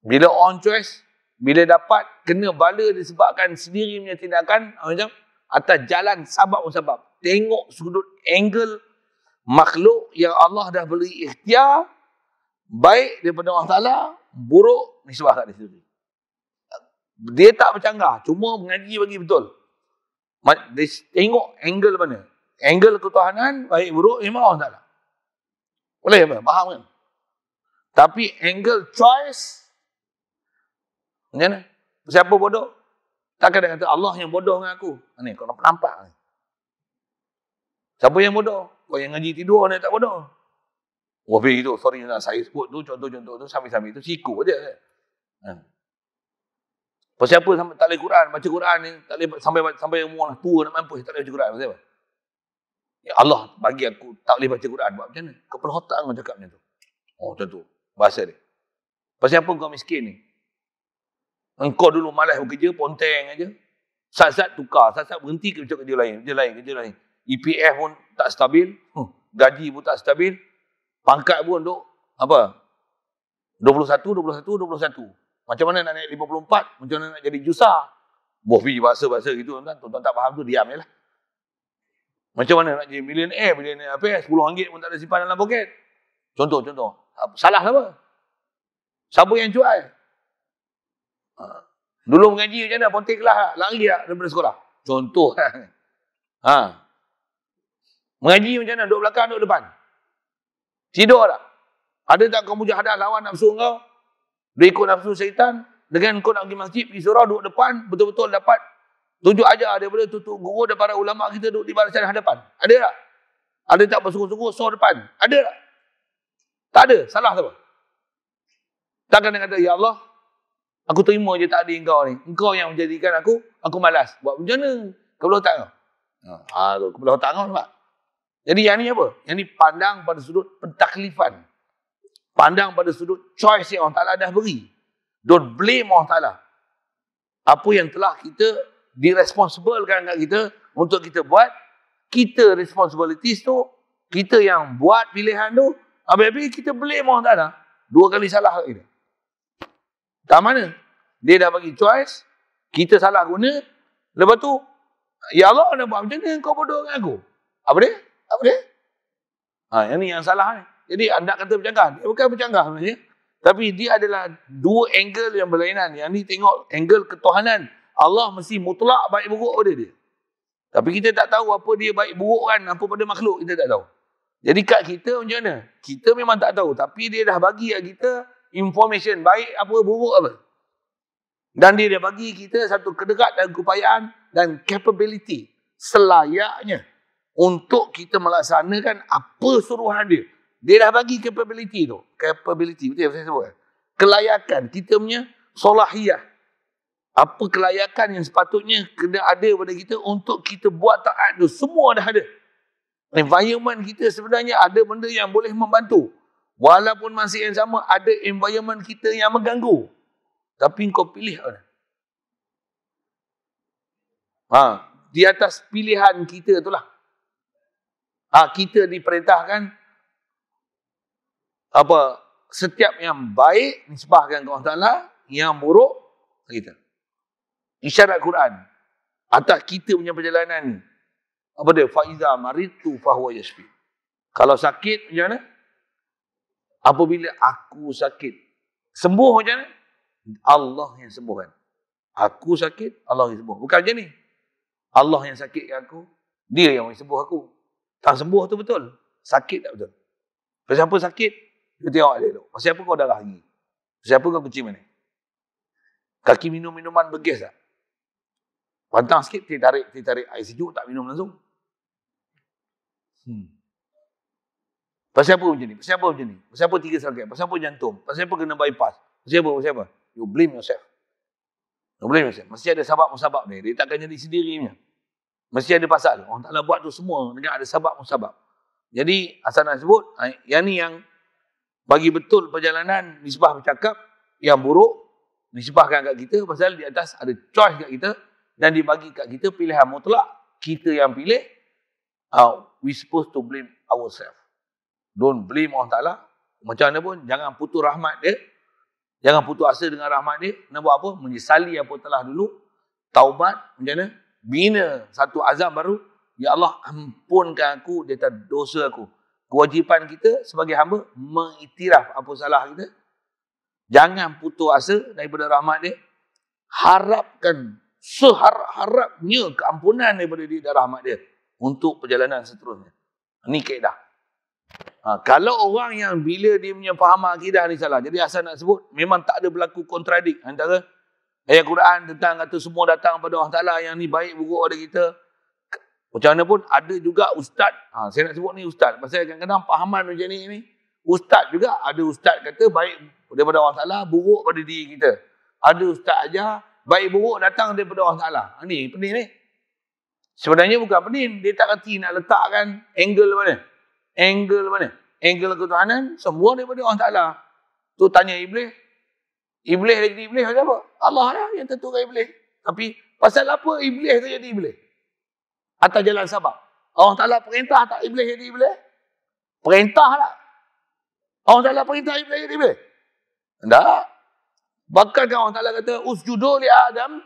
Bila own choice, bila dapat kena bala disebabkan sendiri punya tindakan, macam atas jalan sabab-musabab. Tengok sudut angle makhluk yang Allah dah beri ikhtiar, baik daripada Allah Ta'ala, buruk disebabkan dia sendiri. Dia tak bercanggah, cuma mengaji bagi betul. Dia tengok angle mana. Angle ketuhanan, baik buruk, memang Allah Ta'ala. Boleh apa? Faham kan? Tapi angle choice, macam mana? Siapa bodoh? Takkan dia kata Allah yang bodoh dengan aku. Ni kau nampak. Siapa yang bodoh? Kau yang ngaji tidur ni tak bodoh. Wafi itu, sorry lah, saya sebut tu, contoh-contoh tu, sambil-sambil tu, siku je. Siapa sampai tak boleh Quran, baca Quran ni, tak boleh sampai umur tua nak mampus, tak boleh baca Quran. Pasal apa? Ya Allah bagi aku tak boleh baca Quran. Buat macam mana? Kepala otak kau cakap macam tu. Oh, macam tu. Bahasa dia. Pasal apa kau miskin ni? Engkau dulu malas bekerja, ponteng aja. Sat-sat tukar, sat-sat berhenti kerja lain. EPF pun tak stabil. Gaji pun tak stabil. Pangkat pun duk, apa? 21. Macam mana nak naik 54? Macam mana nak jadi jusa? Bofi bahasa-bahasa gitu kan. Tuan-tuan tak faham tu, diam je lah. Macam mana nak jadi millionaire apa? RM10 pun tak ada simpan dalam poket. Contoh. Salah apa? Siapa yang jual? Dulu mengaji macam mana? Ponting kelas, lari tak daripada sekolah? Contoh. Mengaji macam mana? Duduk belakang, duduk depan? Tidur tak? Ada tak kau mujahadah lawan nafsu kau? Dia ikut nafsu syaitan. Dengan kau nak pergi masjid, pergi surau, duduk depan, betul-betul dapat tunjuk ajar daripada tutup guru dan para ulama kita duduk di barisan hadapan. Ada tak? Ada tak bersungguh-sungguh so depan? Ada tak? Tak ada. Salah apa? Takkan dia kata, ya Allah, aku terima je takdir engkau ni. Engkau yang menjadikan aku malas. Buat macam mana? Kepala otak kau. Kepala otak kau nampak? Jadi yang ni apa? Yang ni pandang pada sudut pentaklifan. Pandang pada sudut choice yang Allah Ta'ala dah beri. Don't blame Allah Ta'ala. Apa yang telah kita diresponsiblekan kat kita untuk kita buat, kita responsibilities tu, kita yang buat pilihan tu, habis-habis kita blame Allah Ta'ala. 2 kali salah kat kita. Tak mana? Dia dah bagi choice, kita salah guna, lepas tu, ya Allah nak buat macam ni, kau bodoh dengan aku. Apa dia? Yang ni yang salah ni. Jadi anda kata bercanggah. Dia bukan bercanggah sebenarnya. Tapi dia adalah 2 angle yang berlainan. Yang ni tengok angle ketuhanan. Allah mesti mutlak baik buruk pada dia. Tapi kita tak tahu apa dia baik buruk kan. Apa pada makhluk kita tak tahu. Jadi kat kita macam mana? Kita memang tak tahu. Tapi dia dah bagi kat kita information baik apa buruk apa. Dan dia dah bagi kita satu kedekat dan keupayaan dan capability selayaknya untuk kita melaksanakan apa suruhan dia. Dia dah bagi capability tu. Capability, betul saya sebut. Kelayakan, kita punya solahiyah. Apa kelayakan yang sepatutnya kena ada pada kita untuk kita buat taat tu. Semua dah ada. Environment kita sebenarnya ada benda yang boleh membantu. Walaupun masih yang sama, ada environment kita yang mengganggu. Tapi kau pilih mana? Di atas pilihan kita itulah. Kita diperintahkan setiap yang baik nisbahkan kepada Allah Ta'ala, yang buruk kita. Isyarat Quran atas kita punya perjalanan ni. Apa dia? Faiza maritu fahuwa yashfi. Kalau sakit macam mana? Apabila aku sakit, sembuh macam mana? Allah yang sembuhkan. Aku sakit, Allah yang sembuh. Bukan macam ni. Allah yang sakitkan aku, dia yang boleh sembuh aku. Tak sembuh tu betul. Sakit tak betul. Pasal apa sakit? Dia tengok dia tu. Pasal apa kau darah gigi? Pasal apa kau kencing mana? Kaki minum minuman bergas tak? Pantang sikit, tarik air sejuk, tak minum langsung. Pasal apa macam ni? Pasal apa macam ni? Pasal apa 3 sakit? Pasal apa jantung? Pasal apa kena bypass? Pasal apa? You blame yourself. You blame yourself. Mesti ada sabab-musabab ni. Dia takkan jadi sendirinya. Mesti ada pasal. Orang Ta'ala buat tu semua dengan ada sabab-musabab. Jadi, asal nak sebut, yang ni yang bagi betul perjalanan nisbah bercakap yang buruk, nisbahkan kat kita pasal di atas ada choice kat kita dan dibagi kat kita pilihan mutlak. Kita yang pilih, we supposed to blame ourselves. Don't blame Allah Ta'ala. Macam mana pun, jangan putus rahmat dia. Jangan putus asa dengan rahmat dia. Nak buat apa? Menyesali apa telah dulu. Taubat, macam mana? Bina satu azam baru. Ya Allah, ampunkan aku di atas dosa aku. Kewajipan kita sebagai hamba, mengiktiraf apa salah kita. Jangan putus asa daripada rahmat dia. Harapkan seharap-harapnya keampunan daripada dia dan rahmat dia. Untuk perjalanan seterusnya. Ini kaedah. Kalau orang yang bila dia punya faham akidah ni salah. Jadi asal nak sebut, memang tak ada berlaku kontradik antara ayat Quran tentang kata semua datang pada Allah Ta'ala yang ni baik buruk pada kita. Macam mana pun ada juga ustaz. Saya nak sebut ni ustaz. Pasal kadang-kadang fahaman macam ni. Ustaz juga. Ada ustaz kata baik daripada Allah Ta'ala, buruk pada diri kita. Ada ustaz ajar, baik buruk datang daripada Allah Ta'ala. Ni pening ni. Sebenarnya bukan pening. Dia tak kerti nak letakkan angle mana. Angle ketuhanan semua daripada Allah Ta'ala. Tu tanya Iblis. Iblis dah jadi Iblis pasal apa? Allah lah yang tentukan Iblis. Tapi pasal apa Iblis tu jadi Iblis? Atas jalan sabab. Allah Ta'ala perintah tak Iblis jadi Iblis? Perintah tak? Allah Ta'ala perintah Iblis jadi Iblis? Tak. Bahkan Allah Ta'ala kata, usjudu li Adam.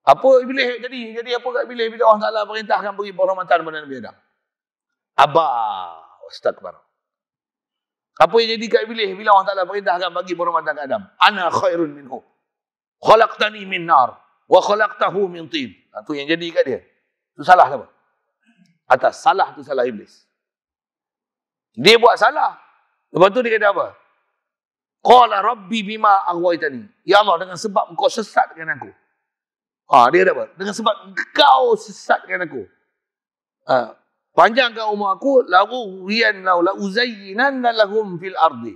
Apa Iblis jadi? Jadi apa kat Iblis bila Allah Ta'ala perintahkan beri penghormatan pada Nabi Adam? Abah wastakbar. Apa yang jadi kat Iblis bila Allah Ta'ala perintahkan bagi penghormatan kat Adam? Ana khairun minhu. Khalaqtani min nar. Wa khalaqtahu min tin. Itu yang jadi kat dia. Itu salah apa? Atas salah tu salah Iblis. Dia buat salah. Lepas tu dia kata apa? Qala rabbi bima aghwaytani. Ya Allah, dengan sebab engkau sesatkan aku. Dia kata apa? Dengan sebab engkau sesatkan aku. Panjangkan umur aku, la uzayyinanna lahum fil ardi.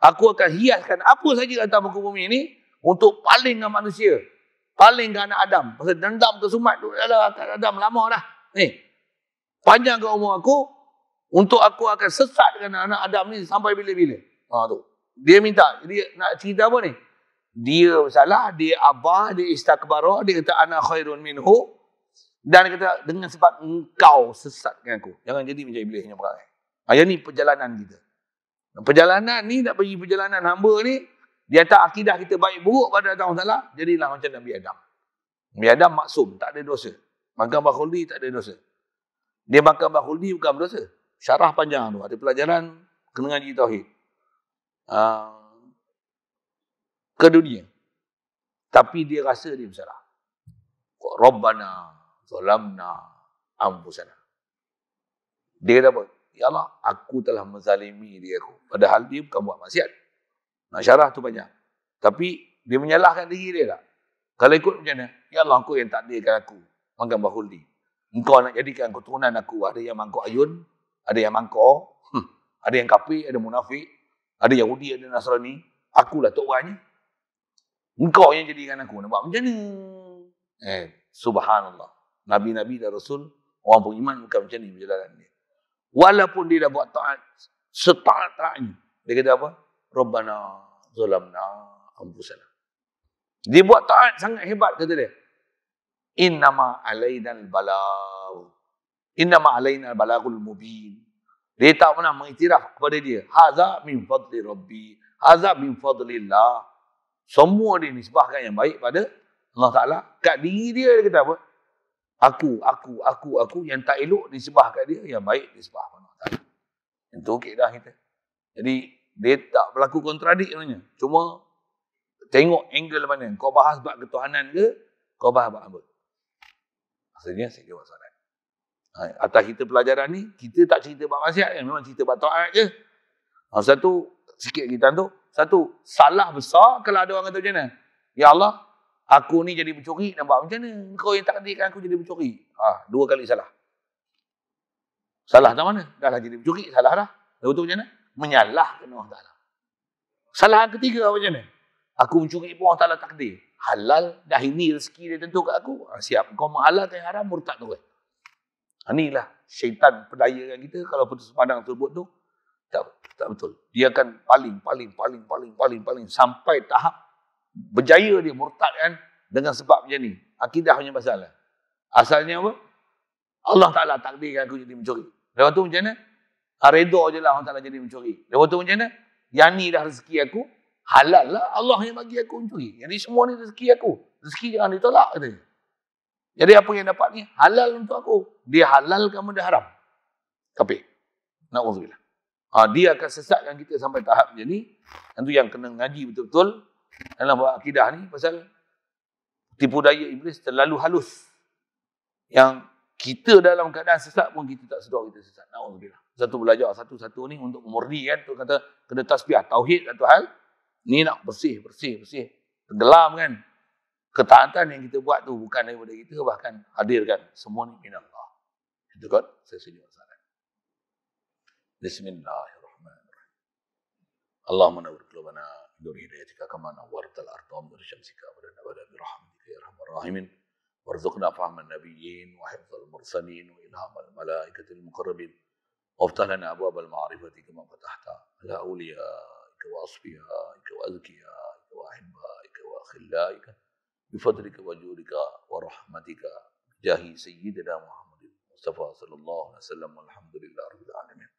Aku akan hiaskan apa saja atas muka bumi ini untuk palingkan manusia. Palingkan anak Adam. Pasal dendam tersumat tu adalah Adam lama dah. Ni. Panjangkan umur aku untuk aku akan sesatkan anak Adam ni sampai bila-bila. Tu. Dia minta. Jadi nak cerita apa ni? Dia salah, dia abah, dia istakbara, dia kata ana khairun minhu. Dan dia kata dengan sebab engkau sesatkan aku. Jangan jadi macam Iblis punya perangai. Yang ni perjalanan kita. Perjalanan ni nak pergi perjalanan hamba ni, di atas akidah kita baik buruk pada Allah Ta'ala, jadilah macam Nabi Adam. Nabi Adam maksum, tak ada dosa. Makan bakhuldi tak ada dosa. Dia makan bakhuldi bukan berdosa. Syarah panjang tu. Ada pelajaran kena ngaji tauhid. Ke dunia. Tapi dia rasa dia bersalah. Rabbana zalamna anfusana. Dia kata apa? Ya Allah, aku telah menzalimi diri aku. Padahal dia bukan buat maksiat. Nak syarah tu banyak. Tapi dia menyalahkan diri dia tak? Kalau ikut macam mana? Ya Allah, engkau yang takdirkan aku makan bakhuldi. Engkau nak jadikan keturunan aku. Ada yang mangkuk ayun, ada yang mangkuk, ada yang kafir, ada munafik, ada Yahudi, ada Nasrani. Akulah tok orangnya. Engkau yang jadikan aku. Nampak macam ni? Subhanallah. Nabi-Nabi dan Rasul, orang beriman bukan macam ni perjalanan dia. Walaupun dia dah buat taat, setaat-taatnya. Dia kata apa? Rabbana zalamna anfusana. Dia buat taat sangat hebat, kata dia. Innama alainal balagh. Innama alainal balaghul mubin. Dia tak pernah mengiktiraf kepada dia. Haza min fadli Rabbi. Haza min fadlillah. Semua dia nisbahkan yang baik pada Allah Ta'ala. Kat diri dia kata apa? Aku yang tak elok nisbah kat dia, yang baik nisbah pada Allah Ta'ala. Itu keadaan kita. Jadi, dia tak berlaku kontradik sebenarnya. Cuma, tengok angle mana. Kau bahas bab ketuhanan ke? Kau bahas bab apa? Maksudnya saya jawab soalan. Atas kita pelajaran ni, kita tak cerita bab maksiat kan? Memang cerita bab taat je. Satu, sikit kita tu. Satu, salah besar kalau ada orang kata macam mana? Ya Allah, aku ni jadi pencuri, nampak macam mana? Kau yang takdirkan aku jadi pencuri. Dua kali salah. Salah tak mana? Dah lah jadi pencuri, salah dah. Lepas tu macam mana? Menyalahkan Allah Ta'ala. Salah ketiga macam mana? Aku mencuri pun Allah Ta'ala takdir. Halal, dah ini rezeki dia tentu kat aku. Siap kau menghalalkan yang haram, murtad tu kan. Inilah syaitan perdayakan kita. Kalau putus pandang tersebut tu, tak betul. Dia akan paling sampai tahap berjaya dia murtad kan dengan sebab macam ni. Akidah punya masalah. Asalnya apa? Allah Ta'ala takdirkan aku jadi mencuri. Lepas tu macam mana? Redha je lah Allah Ta'ala jadi mencuri. Lepas tu macam mana? Yang ni dah rezeki aku. Halal lah Allah yang bagi aku mencuri. Jadi semua ni rezeki aku. Rezeki jangan ditolak katanya. Jadi apa yang dapat ni? Halal untuk aku. Dia halalkan benda haram. Kafir. Na'udzubillah. Dia akan sesatkan kita sampai tahap macam ni. Itu yang kena ngaji betul-betul dalam akidah ni. Pasal tipu daya iblis terlalu halus. Yang kita dalam keadaan sesat pun kita tak sedar kita sesat. Na'udzubillah. Satu belajar satu-satu ni untuk memurnikan. Tu kata kena tasbih. Tauhid satu hal. Ni nak bersih. Tenggelam kan. Ketaatan yang kita buat tu bukan daripada kita. Bahkan hadirkan semua ni minallah. Itu kan saya setuju. Bismillahirrahmanirrahim. Allahumma nawwir qulubana bi hidayatika kama nawwartal arda bi syamsika wa nabada bi rahmatika ya arhamar rahimin. Warzuqna fahman nabiyyin wa hifdzal mursalin wa ilhamal malaikatil muqarrabin. Waftah lana abwabal ma'rifati kama fatahta ala awliyaika wa asfiyaika wa azkiyaika wa ahibbaika wa khillaika bi fadlika wa judika wa rahmatika jahi sayyidina Muhammadin Mustafa sallallahu alaihi wasallam walhamdulillahi rabbil alamin.